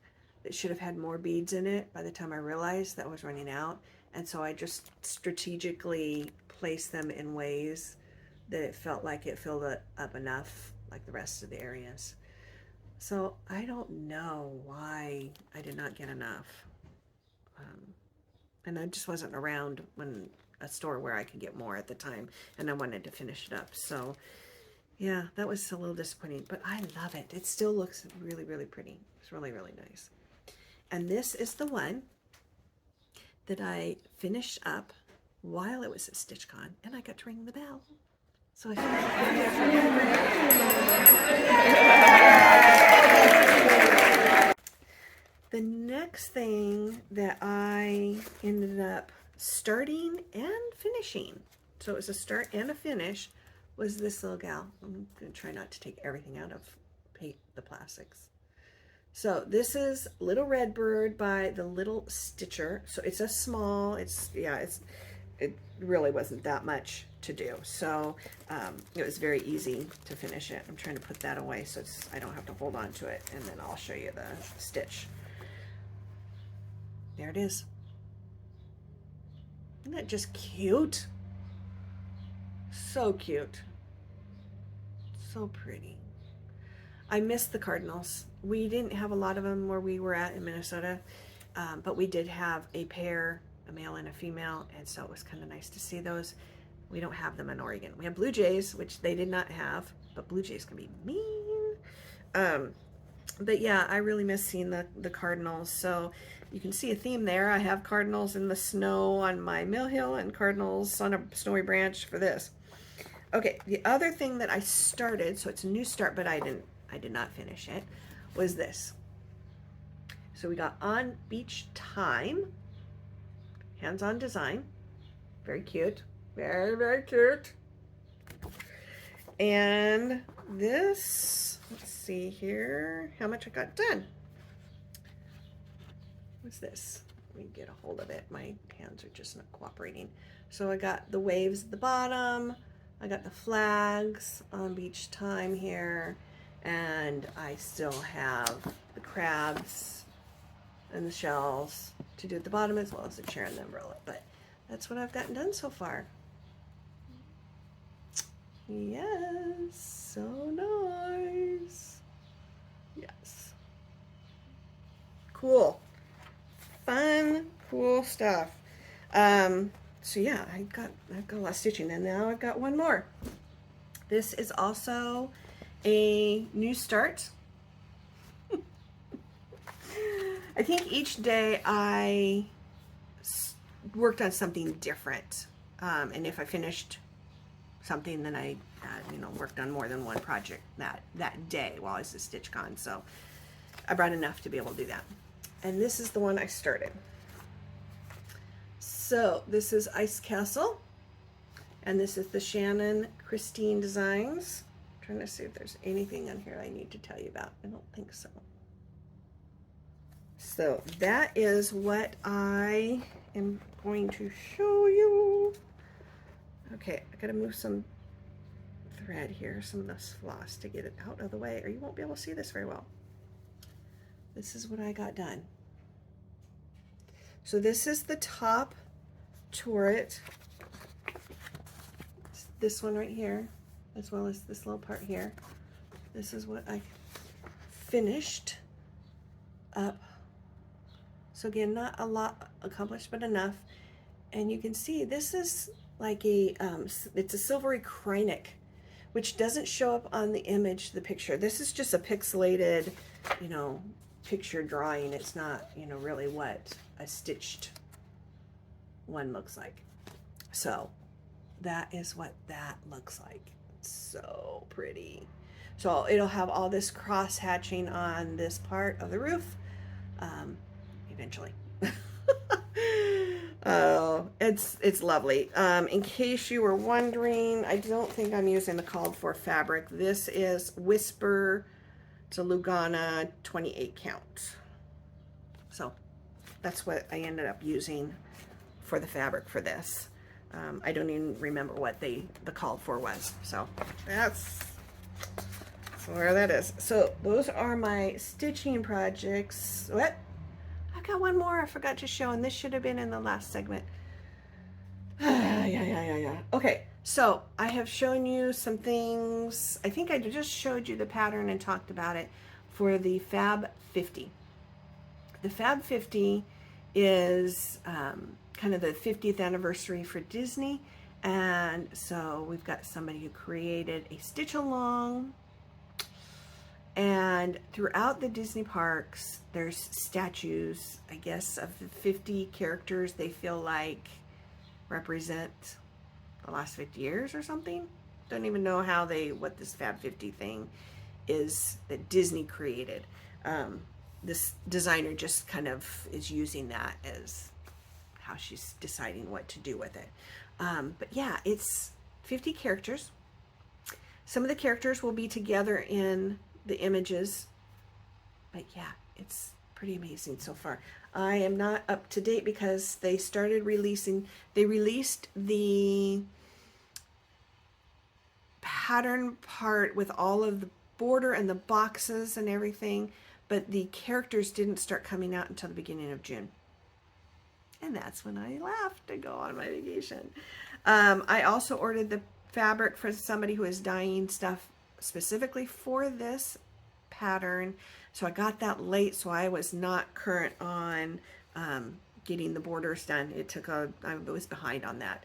A: that should have had more beads in it by the time I realized that was running out. And so I just strategically placed them in ways that it felt like it filled it up enough like the rest of the areas. So I don't know why I did not get enough. And I just wasn't around when a store where I could get more at the time, and I wanted to finish it up. So yeah, that was a little disappointing, but I love it. It still looks really, really pretty. It's really, really nice. And this is the one that I finished up while it was at StitchCon, and I got to ring the bell. So the next thing that I ended up starting and finishing, so it was a start and a finish, was this little gal. I'm going to try not to take everything out of the plastics. So this is Little Red Bird by the Little Stitcher. So it's a small, it really wasn't that much to do. So it was very easy to finish it. I'm trying to put that away so I don't have to hold on to it, and then I'll show you the stitch. There it is. Isn't that just cute? So cute. So pretty. I miss the cardinals. We didn't have a lot of them where we were at in Minnesota, but we did have a pair, a male and a female, and so it was kind of nice to see those. We don't have them in Oregon. We have blue jays, which they did not have, but blue jays can be mean. But yeah, I really miss seeing the cardinals. So you can see a theme there. I have cardinals in the snow on my Mill Hill and cardinals on a snowy branch for this. Okay, the other thing that I started, so it's a new start, but I did not finish it, was this. So we got On Beach Time, hands-on design, very cute. Very, very cute. And this, let's see here, how much I got done. What's this? Let me get a hold of it. My hands are just not cooperating. So I got the waves at the bottom. I got the flags on beach time here. And I still have the crabs and the shells to do at the bottom, as well as the chair and the umbrella. But that's what I've gotten done so far. Yes, so nice. Yes. Cool. Fun, cool stuff. So yeah, I've got a lot of stitching, and now I've got one more. This is also a new start. I think each day I worked on something different, and if I finished something, then I worked on more than one project that day while I was at StitchCon. So I brought enough to be able to do that. And this is the one I started. So this is Ice Castle, and this is the Shannon Christine Designs. I'm trying to see if there's anything on here I need to tell you about. I don't think so. So that is what I am going to show you. Okay, I gotta move some thread here, some of this floss, to get it out of the way, or you won't be able to see this very well. This is what I got done. So this is the top turret. It's this one right here, as well as this little part here. This is what I finished up. So again, not a lot accomplished, but enough. And you can see this is like a, it's a silvery Kreinik, which doesn't show up on the image, the picture. This is just a pixelated, picture drawing. It's not, really what a stitched one looks like. So that is what that looks like. It's so pretty. So it'll have all this cross hatching on this part of the roof, eventually. Oh, it's lovely. In case you were wondering, I don't think I'm using the called for fabric. This is Whisper, it's a Lugana 28 count. So that's what I ended up using for the fabric for this. I don't even remember what the called for was. So that's where that is. So those are my stitching projects. What? I've got one more I forgot to show, and this should have been in the last segment. Yeah. Okay, so I have shown you some things. I think I just showed you the pattern and talked about it for the Fab 50. The Fab 50 is kind of the 50th anniversary for Disney, and so we've got somebody who created a stitch along. And throughout the Disney parks, there's statues, I guess, of the 50 characters they feel like represent the last 50 years or something. Don't even know how what this Fab 50 thing is that Disney created. This designer just kind of is using that as how she's deciding what to do with it. But yeah, it's 50 characters. Some of the characters will be together in the images, but yeah, it's pretty amazing so far. I am not up to date because they released the pattern part with all of the border and the boxes and everything, but the characters didn't start coming out until the beginning of June. And that's when I left to go on my vacation. I also ordered the fabric for somebody who is dyeing stuff specifically for this pattern, so I got that late, so I was not current on getting the borders done. I was behind on that.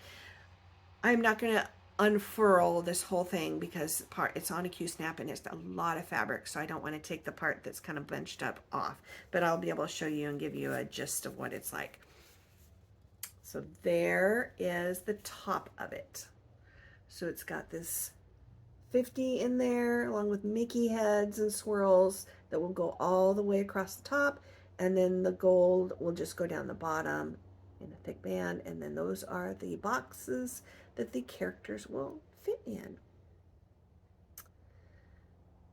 A: I'm not going to unfurl this whole thing because it's on a Q-snap and it's a lot of fabric, so I don't want to take the part that's kind of bunched up off, but I'll be able to show you and give you a gist of what it's like. So there is the top of it. So it's got this 50 in there along with Mickey heads and swirls that will go all the way across the top, and then the gold will just go down the bottom in a thick band, and then those are the boxes that the characters will fit in.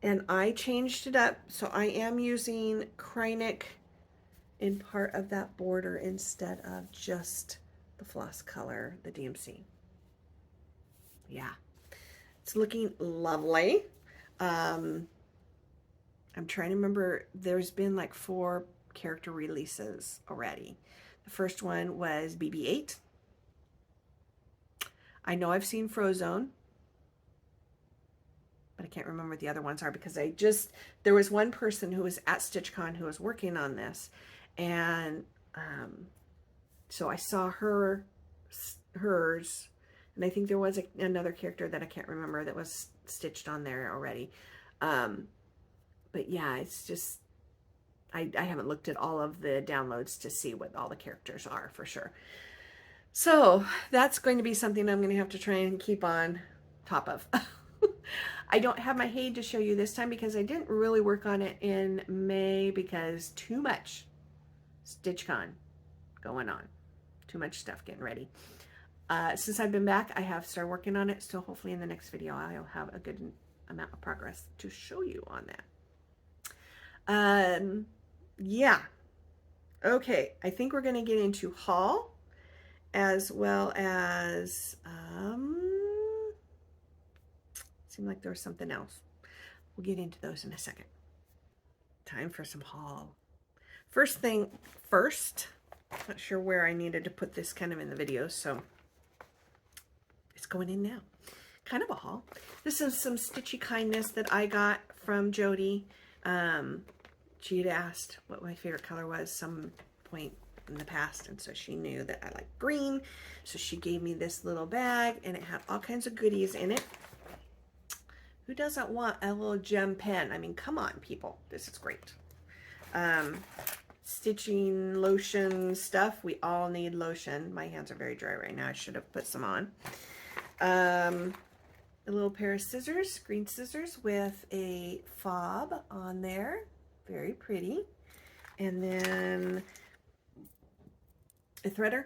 A: And I changed it up, so I am using Krynic in part of that border instead of just the floss color, the DMC. Yeah, it's looking lovely. I'm trying to remember, there's been like 4 character releases already. The first one was BB-8. I know I've seen Frozone, but I can't remember what the other ones are because there was one person who was at StitchCon who was working on this, and so I saw hers, and I think there was another character that I can't remember that was stitched on there already. But yeah, it's just, I haven't looked at all of the downloads to see what all the characters are for sure. So that's going to be something I'm going to have to try and keep on top of. I don't have my Haid to show you this time because I didn't really work on it in May because too much StitchCon going on. Too much stuff getting ready. Since I've been back, I have started working on it, so hopefully in the next video I'll have a good amount of progress to show you on that. Yeah. Okay, I think we're going to get into haul as well as seemed like there was something else. We'll get into those in a second. Time for some haul. First thing first, not sure where I needed to put this kind of in the video, so it's going in now. Kind of a haul. This is some Stitchy Kindness that I got from Jody. She had asked what my favorite color was some point in the past, and so she knew that I like green, so she gave me this little bag, and it had all kinds of goodies in it. Who doesn't want a little gem pen? I mean, come on, people. This is great. Stitching lotion stuff. We all need lotion. My hands are very dry right now. I should have put some on. A little pair of scissors, green scissors with a fob on there. Very pretty. And then a threader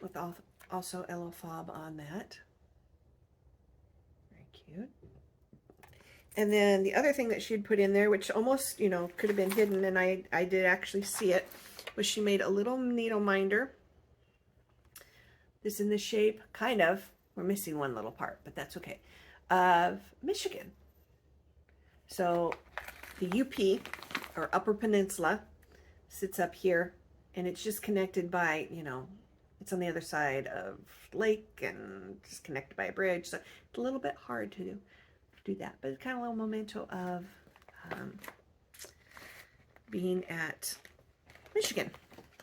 A: with also a little fob on that. Very cute. And then the other thing that she had put in there, which almost, you know, could have been hidden, and I did actually see it, was she made a little needle minder. This in the shape, kind of, we're missing one little part, but that's okay, of Michigan. So the UP, or Upper Peninsula, sits up here, and it's just connected by, you know, it's on the other side of lake and just connected by a bridge, so it's a little bit hard to do that, but it's kind of a little memento of being at Michigan.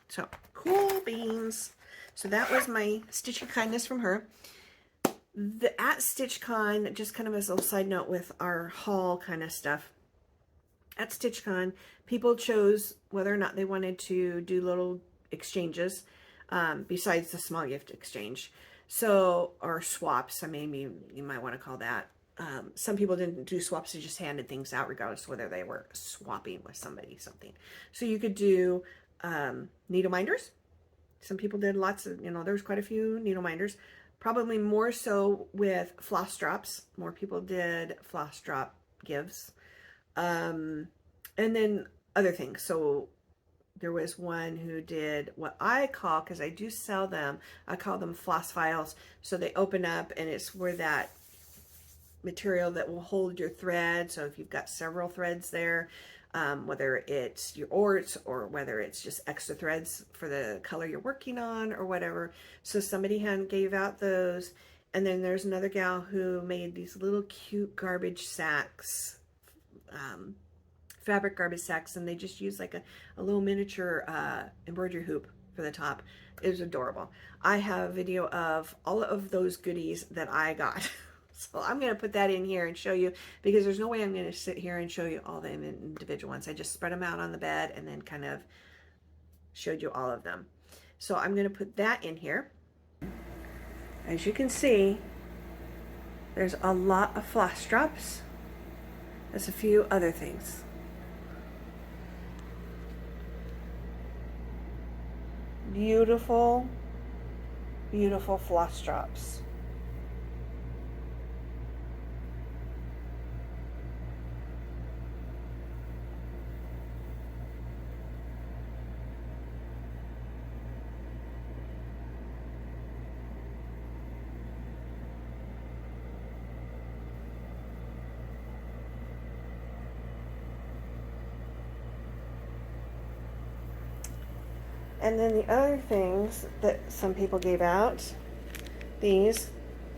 A: So cool beans. So that was my Stitchy Kindness from her. At StitchCon, just kind of as a little side note with our haul kind of stuff, at StitchCon, people chose whether or not they wanted to do little exchanges besides the small gift exchange. So, or swaps, I mean, you might want to call that. Some people didn't do swaps, they just handed things out regardless of whether they were swapping with somebody something. So you could do needle minders. Some people did lots of, you know, there was quite a few needle minders. Probably more so with floss drops. More people did floss drop gives. And then other things. So there was one who did what I call, because I do sell them, I call them floss files. So they open up and it's where that material that will hold your thread. So if you've got several threads there, whether it's your orts or whether it's just extra threads for the color you're working on or whatever. So somebody gave out those. And then there's another gal who made these little cute garbage sacks, fabric garbage sacks, and they just use like a little miniature embroidery hoop for the top. It was adorable. I have a video of all of those goodies that I got. So I'm going to put that in here and show you, because there's no way I'm going to sit here and show you all the individual ones. I just spread them out on the bed and then kind of showed you all of them. So I'm going to put that in here. As you can see, there's a lot of floss drops. There's a few other things. beautiful, beautiful floss drops. And then the other things that some people gave out, these,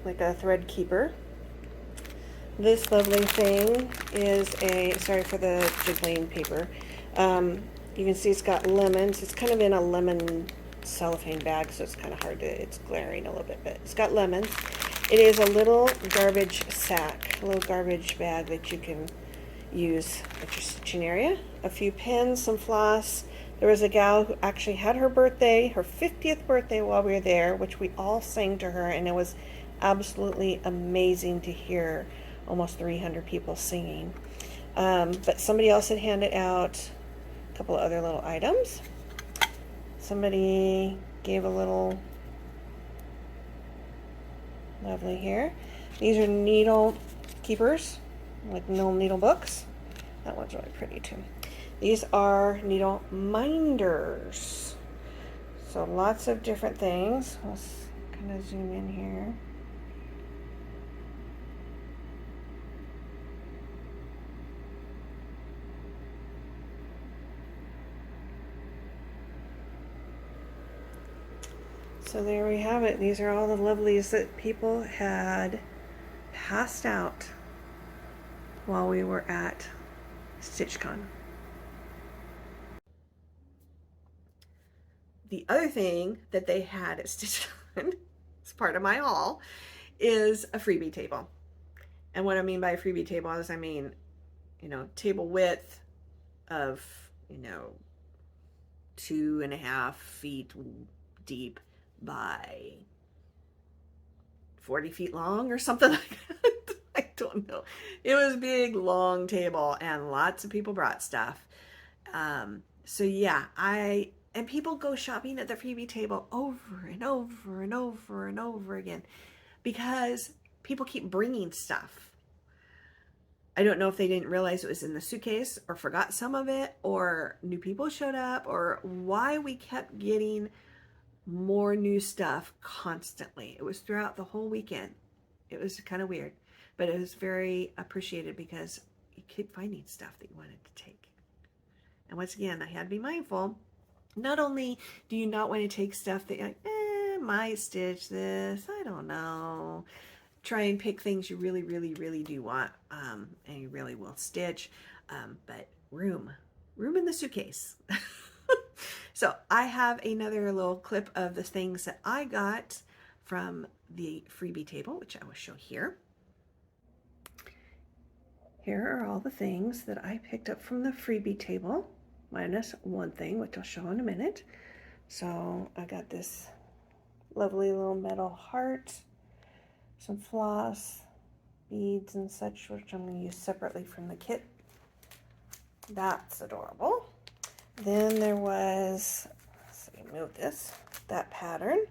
A: like a thread keeper. This lovely thing is a, sorry for the jiggling paper. You can see it's got lemons. It's kind of in a lemon cellophane bag, so it's kind of hard to, it's glaring a little bit, but it's got lemons. It is a little garbage sack, a little garbage bag that you can use at your stitching area. A few pins, some floss. There was a gal who actually had her birthday, her 50th birthday while we were there, which we all sang to her, and it was absolutely amazing to hear almost 300 people singing. But somebody else had handed out a couple of other little items. Somebody gave a little lovely here. These are needle keepers, like little needle books. That one's really pretty too. These are needle minders. So lots of different things. Let's kind of zoom in here. So there we have it. These are all the lovelies that people had passed out while we were at StitchCon. The other thing that they had at StitchCon, as part of my haul, is a freebie table. And what I mean by a freebie table is, I mean, you know, table width of, you know, 2.5 feet deep by 40 feet long or something like that. I don't know. It was a big, long table, and lots of people brought stuff. So yeah, and people go shopping at the freebie table over and over and over and over again because people keep bringing stuff. I don't know if they didn't realize it was in the suitcase or forgot some of it, or new people showed up, or why we kept getting more new stuff constantly. It was throughout the whole weekend. It was kind of weird, but it was very appreciated because you keep finding stuff that you wanted to take. And once again, I had to be mindful. Not only do you not want to take stuff that you're like, might stitch this, I don't know. Try and pick things you really, really, really do want, and you really will stitch, but room in the suitcase. So I have another little clip of the things that I got from the freebie table, which I will show here. Here are all the things that I picked up from the freebie table, minus one thing, which I'll show in a minute. So I got this lovely little metal heart, some floss, beads and such, which I'm going to use separately from the kit. That's adorable. Then there was, let's see, move this, that pattern.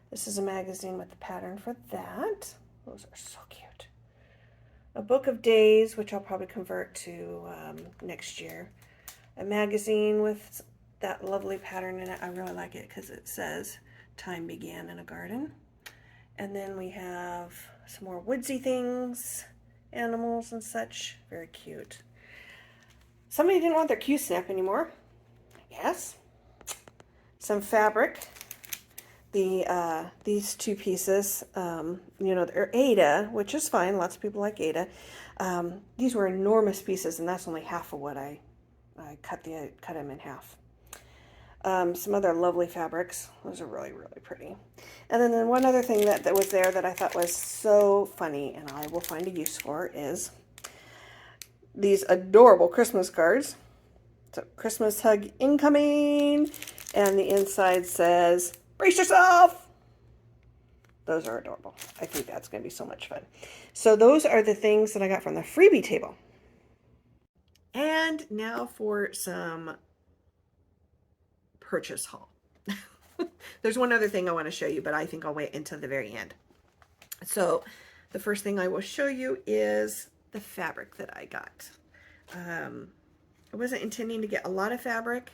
A: This is a magazine with the pattern for that. Those are so cute. A book of days, which I'll probably convert to next year. A magazine with that lovely pattern in it. I really like it because it says time began in a garden. And then we have some more woodsy things, animals and such. Very cute. Somebody didn't want their Q-snap anymore. Yes. Some fabric. These two pieces, you know, they're Aida, which is fine. Lots of people like Aida. These were enormous pieces, and that's only half of what I cut them in half. Some other lovely fabrics. Those are really, really pretty. And then one other thing that was there that I thought was so funny, and I will find a use for, is these adorable Christmas cards. So, Christmas hug incoming, and the inside says, brace yourself. Those are adorable. I think that's going to be so much fun. So those are the things that I got from the freebie table. And now for some purchase haul. There's one other thing I want to show you, but I think I'll wait until the very end. So the first thing I will show you is the fabric that I got. I wasn't intending to get a lot of fabric.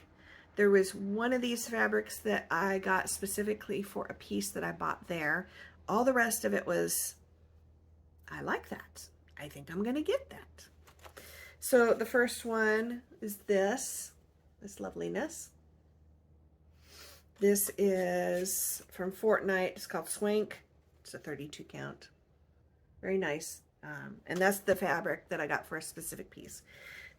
A: There was one of these fabrics that I got specifically for a piece that I bought there. All the rest of it was, I like that. I think I'm going to get that. So the first one is this loveliness. This is from Fortnite. It's called Swank. It's a 32 count. Very nice. And that's the fabric that I got for a specific piece.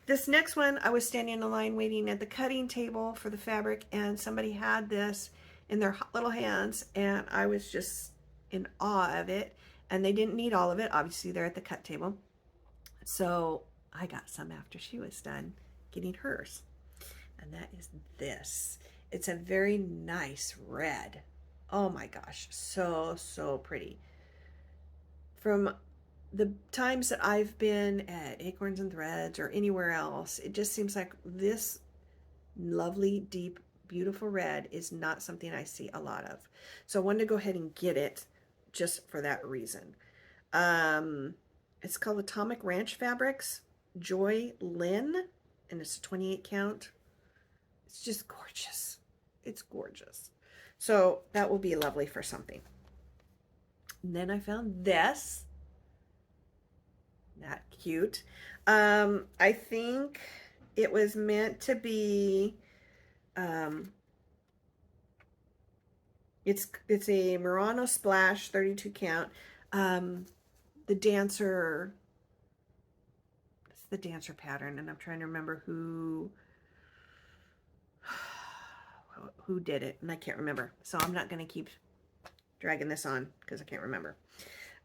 A: This next one, I was standing in a line waiting at the cutting table for the fabric, and somebody had this in their little hands, and I was just in awe of it. And they didn't need all of it. Obviously, they're at the cut table. So I got some after she was done getting hers. And that is this. It's a very nice red. Oh my gosh, so, so pretty. From the times that I've been at Acorns and Threads or anywhere else, it just seems like this lovely, deep, beautiful red is not something I see a lot of. So I wanted to go ahead and get it just for that reason. It's called Atomic Ranch Fabrics, Joy Lynn, and it's a 28 count. It's just gorgeous. It's gorgeous. So that will be lovely for something. And then I found this. Not cute. I think it was meant to be, it's a Murano Splash 32 count. The dancer, it's the dancer pattern, and I'm trying to remember who did it, and I can't remember. So I'm not going to keep dragging this on because I can't remember.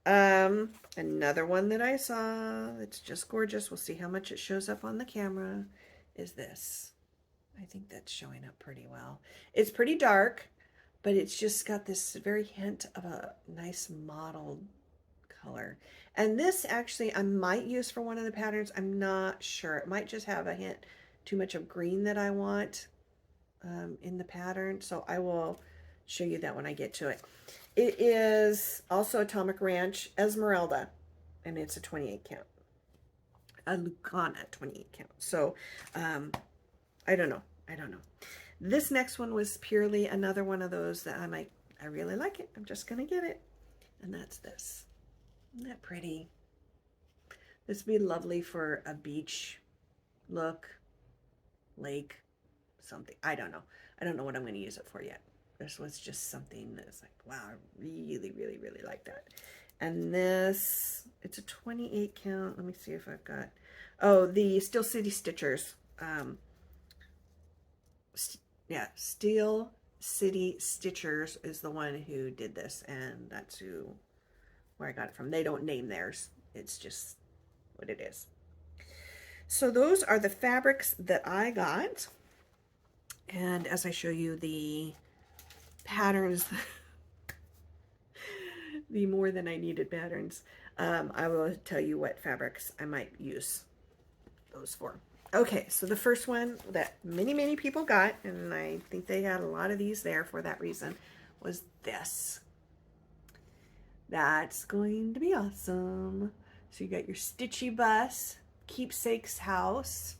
A: Another one that I saw that's just gorgeous, we'll see how much it shows up on the camera, is this. I think that's showing up pretty well. It's pretty dark, but it's just got this very hint of a nice mottled color. And this actually I might use for one of the patterns. I'm not sure. It might just have a hint too much of green that I want in the pattern. So I will show you that when I get to it. It is also Atomic Ranch Esmeralda, and it's a 28 count. A Lucana 28 count. So I don't know. This next one was purely another one of those that I really like it. I'm just going to get it. And that's this. Isn't that pretty? This would be lovely for a beach look, lake, something. I don't know. I don't know what I'm going to use it for yet. This was just something that's like, wow, I really, really, really like that. And this, it's a 28 count. Let me see if I've got, oh, the Steel City Stitchers. Yeah, Steel City Stitchers is the one who did this, and that's where I got it from. They don't name theirs. It's just what it is. So those are the fabrics that I got. And as I show you the patterns, the more than I needed patterns, I will tell you what fabrics I might use those for. Okay, so the first one that many people got, and I think they had a lot of these there for that reason, was this. That's going to be awesome. So you got your Stitchy Bus, Keepsake's House.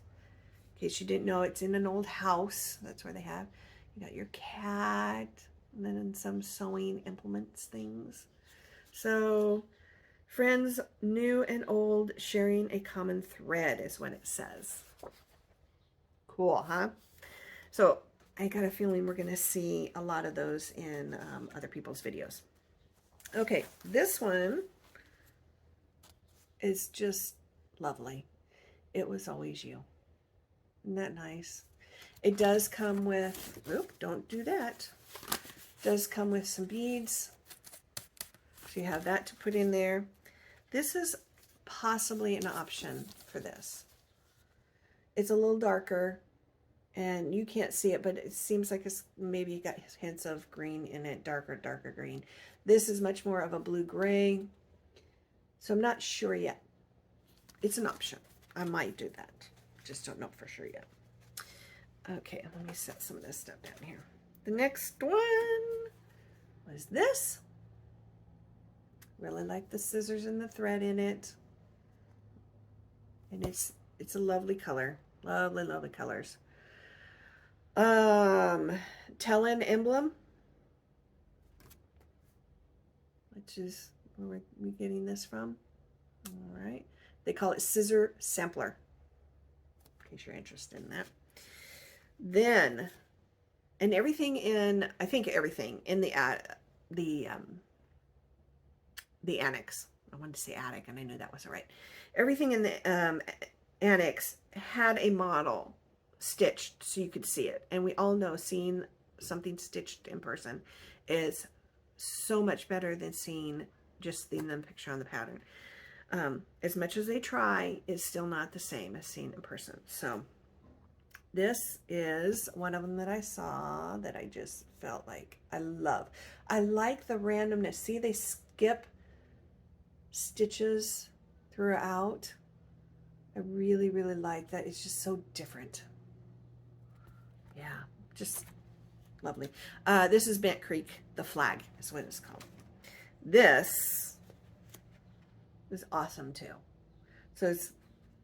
A: In case you didn't know, it's in an old house. That's where they have. You got your cat, and then some sewing implements things. So, friends, new and old, sharing a common thread is what it says. Cool, huh? So, I got a feeling we're going to see a lot of those in other people's videos. Okay, this one is just lovely. It was always you. Isn't that nice? It does come with, oop, don't do that. It does come with some beads. So you have that to put in there. This is possibly an option for this. It's a little darker, and you can't see it, but it seems like it's maybe got hints of green in it, darker green. This is much more of a blue-gray, so I'm not sure yet. It's an option. I might do that. Just don't know for sure yet. Okay, let me set some of this stuff down here. The next one was this. Really like the scissors and the thread in it. And it's a lovely color. Lovely, lovely colors. Talon emblem, which is where we're getting this from. All right. They call it scissor sampler, in case you're interested in that. Then, and everything in, I think everything in the annex. I wanted to say attic, and I knew that wasn't right. Everything in the annex had a model stitched so you could see it. And we all know seeing something stitched in person is so much better than seeing just the picture on the pattern. As much as they try, it's still not the same as seeing in person. So this is one of them that I saw that I just felt like I love. I like the randomness. See, they skip stitches throughout. I really, really like that. It's just so different. Yeah, just lovely. This is Bent Creek, the flag is what it's called. This is awesome too. So it's,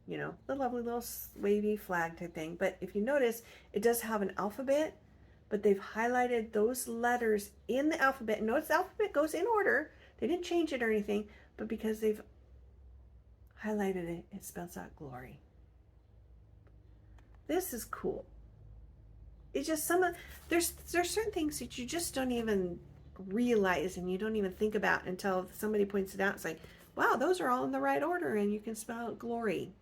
A: you know, the lovely little wavy flag type thing. But if you notice, it does have an alphabet, but they've highlighted those letters in the alphabet. Notice the alphabet goes in order. They didn't change it or anything, but because they've highlighted it, it spells out glory. This is cool. It's just there's certain things that you just don't even realize and you don't even think about until somebody points it out. It's like, wow, those are all in the right order and you can spell out glory.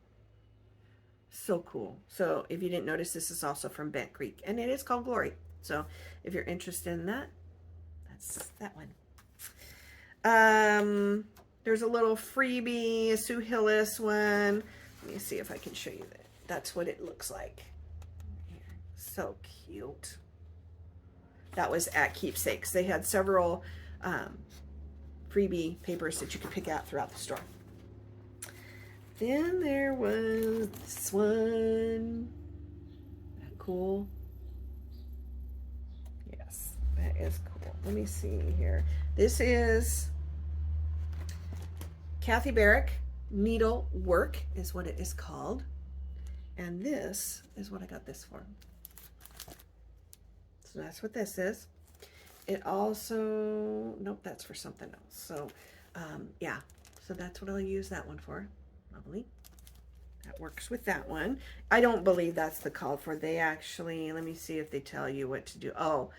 A: So cool. So if you didn't notice, this is also from Bent Creek and it is called Glory. So if you're interested in that, that's that one. There's a little freebie, a Sue Hillis one. Let me see if I can show you that. That's what it looks like. So cute. That was at Keepsakes. They had several freebie papers that you could pick out throughout the store. Then there was this one. Isn't that cool? Yes, that is cool. Let me see here. This is Kathy Barrick Needle Work is what it is called. And this is what I got this for. So that's what this is. It also, nope, that's for something else. So yeah, so that's what I'll use that one for. Lovely. That works with that one. I don't believe that's the call for. They actually, let me see if they tell you what to do. Oh,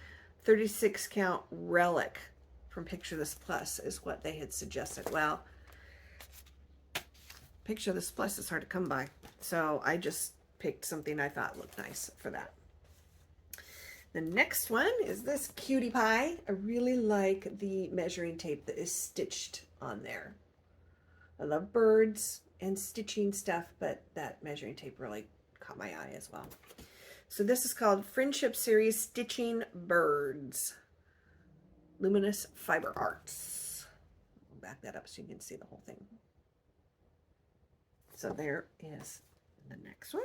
A: 36 count relic from Picture This Plus is what they had suggested. Well, Picture This Plus is hard to come by. So I just picked something I thought looked nice for that. The next one is this cutie pie. I really like the measuring tape that is stitched on there. I love birds and stitching stuff, but that measuring tape really caught my eye as well. So this is called Friendship Series Stitching Birds. Luminous Fiber Arts. I'll back that up so you can see the whole thing. So there is the next one.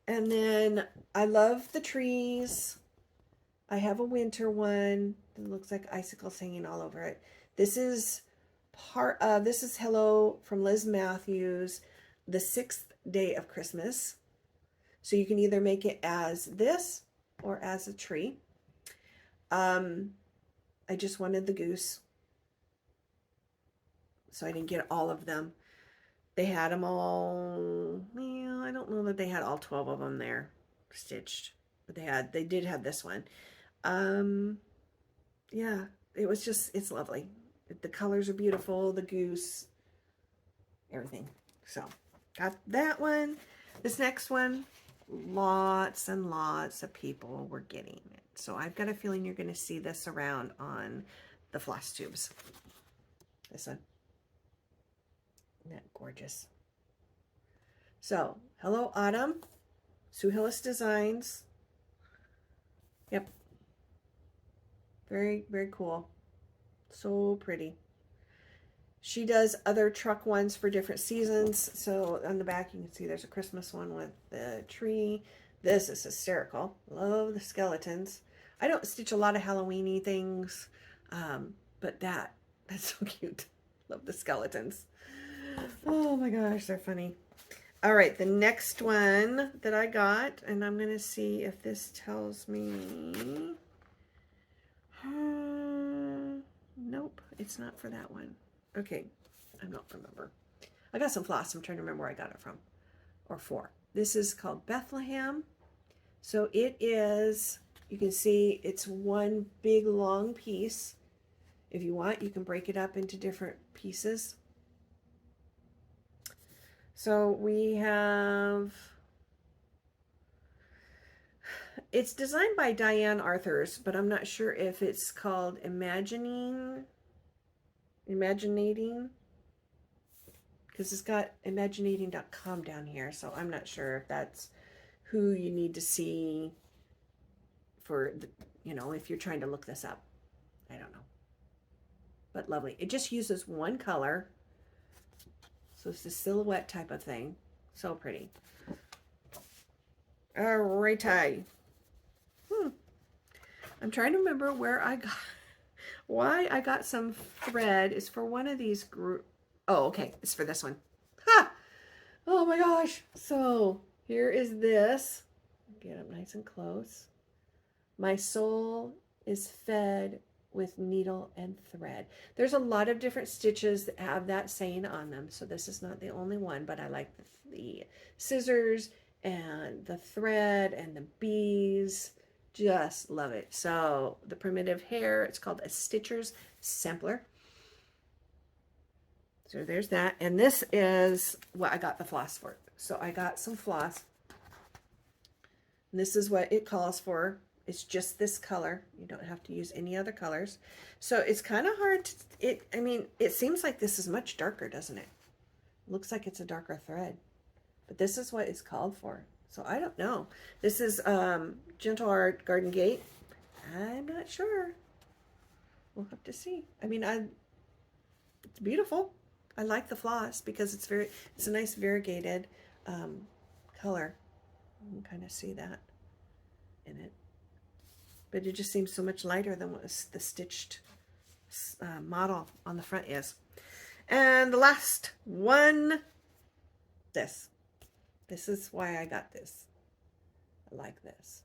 A: And then I love the trees. I have a winter one that looks like icicles hanging all over it. This is part of, this is Hello from Liz Matthews, the 6th day of Christmas. So you can either make it as this or as a tree. I just wanted the goose, so I didn't get all of them. They had them all, well, I don't know that they had all 12 of them there stitched, but they did have this one. Yeah, it was just, it's lovely. The colors are beautiful, the goose, everything. So got that one. This next one, lots and lots of people were getting it. So I've got a feeling you're going to see this around on the Flosstubes. This one. Isn't that gorgeous? So, Hello Autumn, Sue Hillis Designs. Yep. Very, very cool. So pretty. She does other truck ones for different seasons. So on the back you can see there's a Christmas one with the tree. This is hysterical. Love the skeletons. I don't stitch a lot of Halloween-y things. But that's so cute. Love the skeletons. Oh my gosh, they're funny. All right, the next one that I got, and I'm going to see if this tells me. Nope, it's not for that one. Okay, I don't remember. I got some floss. I'm trying to remember where I got it from or for. This is called Bethlehem. So it is, you can see it's one big long piece. If you want, you can break it up into different pieces. So we have, it's designed by Diane Arthurs, but I'm not sure if it's called Imaginating, because it's got imaginating.com down here. So I'm not sure if that's who you need to see for, the, you know, if you're trying to look this up. I don't know. But lovely. It just uses one color. So it's a silhouette type of thing. So pretty. All righty. I'm trying to remember where I got, why I got some thread. Is for one of these group. Oh, okay. It's for this one. Ha! Oh my gosh. So here is this. Get up nice and close. My soul is fed with needle and thread. There's a lot of different stitches that have that saying on them. So this is not the only one, but I like the scissors and the thread and the bees. Just love it. So the primitive hair, it's called a Stitcher's Sampler. So there's that. And this is what I got the floss for. So I got some floss. And this is what it calls for. It's just this color. You don't have to use any other colors. So it's kind of hard to, I mean, it seems like this is much darker, doesn't it? Looks like it's a darker thread. But this is what it's called for. So I don't know. This is Gentle Art Garden Gate. I'm not sure. We'll have to see. I mean, it's beautiful. I like the floss because it's a nice variegated color. You can kind of see that in it. But it just seems so much lighter than what the stitched model on the front is. And the last one, this. This is why I got this. I like this.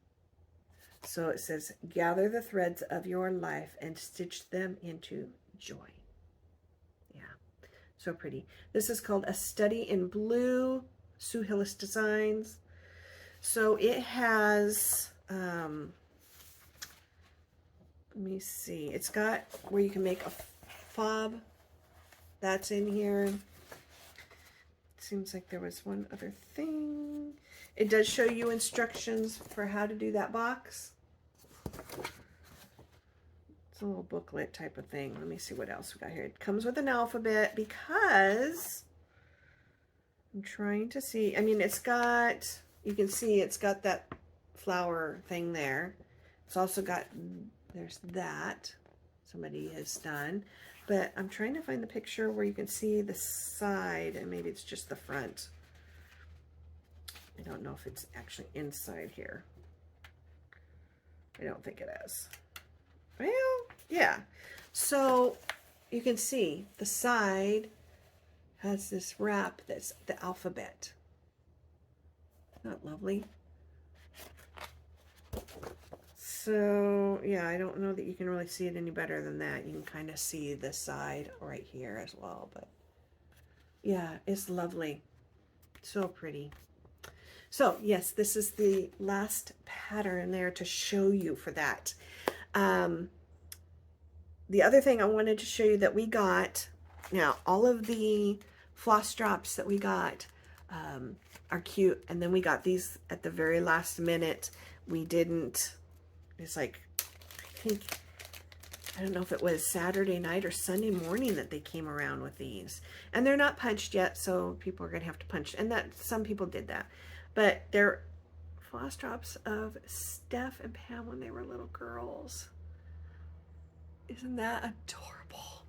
A: So it says, gather the threads of your life and stitch them into joy. Yeah, so pretty. This is called A Study in Blue, Sue Hillis Designs. So it has, let me see, it's got where you can make a fob. That's in here. Seems like there was one other thing. It does show you instructions for how to do that box. It's a little booklet type of thing. Let me see what else we got here. It comes with an alphabet because I'm trying to see. I mean, it's got, you can see it's got that flower thing there. It's also got, there's that somebody has done. But I'm trying to find the picture where you can see the side, and maybe it's just the front. I don't know if it's actually inside here. I don't think it is. Well, yeah. So you can see the side has this wrap that's the alphabet. Isn't that lovely? So, yeah, I don't know that you can really see it any better than that. You can kind of see the side right here as well. But, yeah, it's lovely. So pretty. So, yes, this is the last pattern there to show you for that. The other thing I wanted to show you that we got, now, all of the floss drops that we got are cute. And then we got these at the very last minute. We didn't... It's like, I don't know if it was Saturday night or Sunday morning that they came around with these. And they're not punched yet, so people are going to have to punch. And that some people did that. But they're floss drops of Steph and Pam when they were little girls. Isn't that adorable?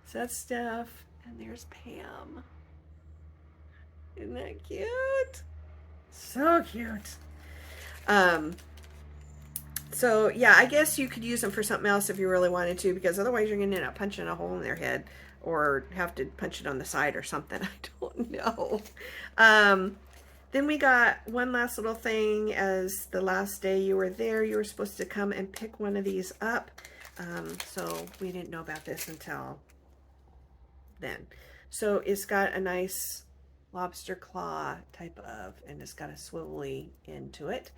A: So that's Steph, and there's Pam. Isn't that cute? So cute. So yeah, I guess you could use them for something else if you really wanted to, because otherwise you're going to end up punching a hole in their head or have to punch it on the side or something. I don't know. Then we got one last little thing. As the last day you were there, you were supposed to come and pick one of these up. So we didn't know about this until then. So it's got a nice lobster claw type of, and it's got a swivelly into it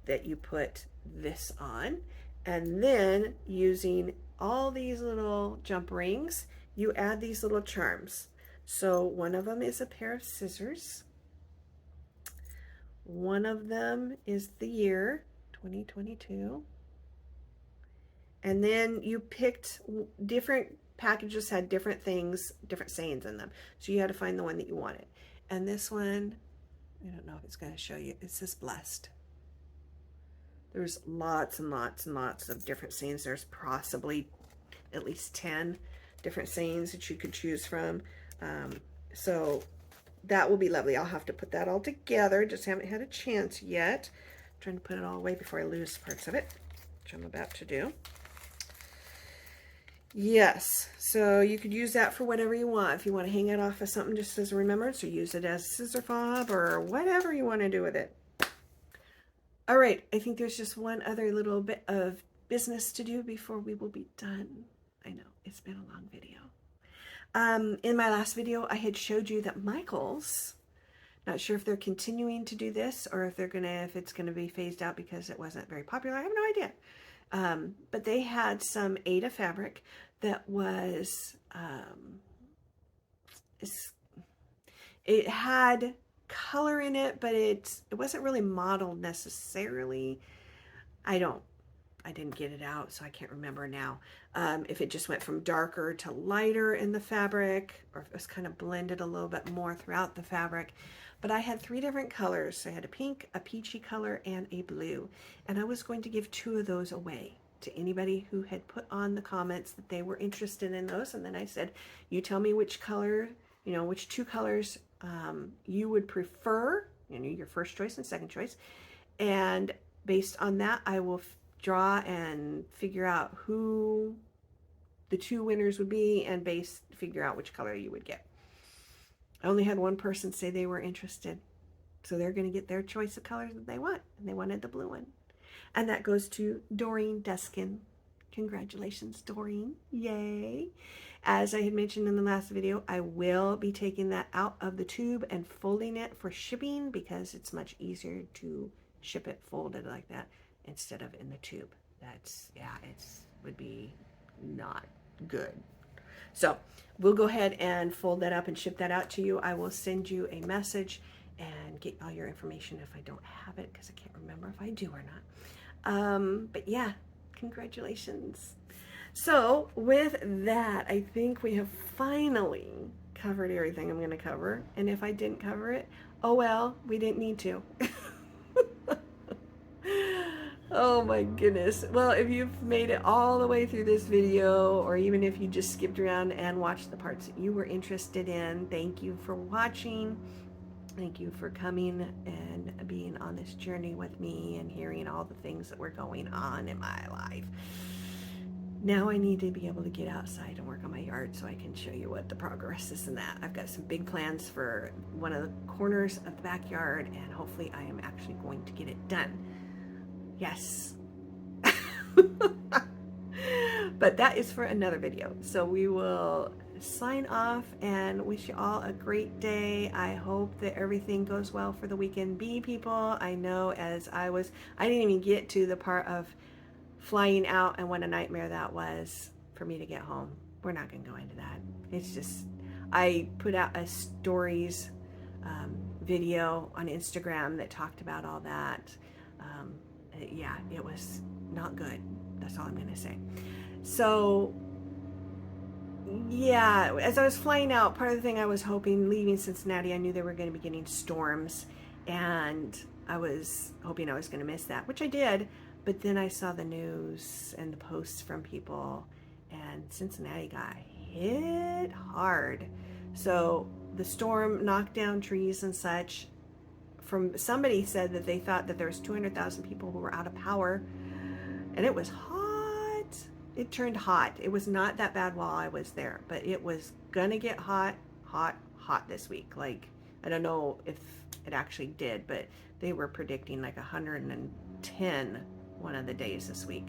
A: that you put this on, and then using all these little jump rings, you add these little charms. So one of them is a pair of scissors. One of them is the year 2022. And then you picked different packages, had different things, different sayings in them. So you had to find the one that you wanted. And this one, I don't know if it's going to show you, it says blessed. There's lots and lots and lots of different sayings. There's possibly at least 10 different sayings that you could choose from. So that will be lovely. I'll have to put that all together. Just haven't had a chance yet. I'm trying to put it all away before I lose parts of it, which I'm about to do. Yes, so you could use that for whatever you want. If you want to hang it off of something just as a remembrance, or use it as a scissor fob, or whatever you want to do with it. All right, I think there's just one other little bit of business to do before we will be done. I know, it's been a long video. In my last video, I had showed you that Michael's, not sure if they're continuing to do this or if it's gonna be phased out because it wasn't very popular. I have no idea. But they had some Aida fabric that was, it had color in it, but it wasn't really modeled necessarily. I didn't get it out, so I can't remember now if it just went from darker to lighter in the fabric, or if it was kind of blended a little bit more throughout the fabric. But I had 3 different colors. I had a pink, a peachy color, and a blue, and I was going to give 2 of those away to anybody who had put on the comments that they were interested in those. And then I said, you tell me which color, which 2 colors you would prefer, your first choice and second choice. And based on that, I will draw and figure out who the 2 winners would be, and figure out which color you would get. I only had one person say they were interested. So they're going to get their choice of colors that they want. And they wanted the blue one. And that goes to Doreen Deskin. Congratulations, Doreen. Yay. As I had mentioned in the last video, I will be taking that out of the tube and folding it for shipping, because it's much easier to ship it folded like that instead of in the tube. That's, yeah, would be not good. So we'll go ahead and fold that up and ship that out to you. I will send you a message and get all your information if I don't have it, because I can't remember if I do or not. But yeah, congratulations. So with that, I think we have finally covered everything I'm going to cover. And if I didn't cover it, oh well, we didn't need to. Oh my goodness. Well, if you've made it all the way through this video, or even if you just skipped around and watched the parts that you were interested in, thank you for watching. Thank you for coming and being on this journey with me and hearing all the things that were going on in my life. Now I need to be able to get outside and work on my yard so I can show you what the progress is in that. I've got some big plans for one of the corners of the backyard, and hopefully I am actually going to get it done. Yes. But that is for another video. So we will sign off and wish you all a great day. I hope that everything goes well for the weekend bee people. I know as I didn't even get to the part of flying out and what a nightmare that was for me to get home. We're not going to go into that. It's just, I put out a stories video on Instagram that talked about all that. Yeah, it was not good. That's all I'm going to say. So yeah, as I was flying out, part of the thing I was hoping, leaving Cincinnati, I knew they were going to be getting storms, and I was hoping I was going to miss that, which I did. But then I saw the news and the posts from people, and Cincinnati got hit hard. So the storm knocked down trees and such. Somebody said that they thought that there was 200,000 people who were out of power. and it was hot. It turned hot. It was not that bad while I was there, but it was gonna get hot, hot, hot this week. Like, I don't know if it actually did, but they were predicting like 110 one of the days this week.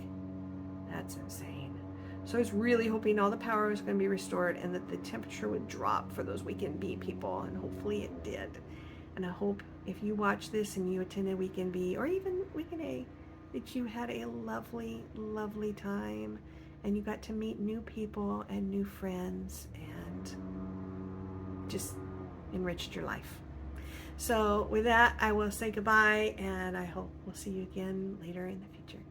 A: That's insane. So I was really hoping all the power was going to be restored and that the temperature would drop for those Weekend Bee people, and hopefully it did. And I hope if you watch this and you attended Weekend Bee or even Weekend A, that you had a lovely, lovely time and you got to meet new people and new friends and just enriched your life. So with that, I will say goodbye, and I hope we'll see you again later in the future.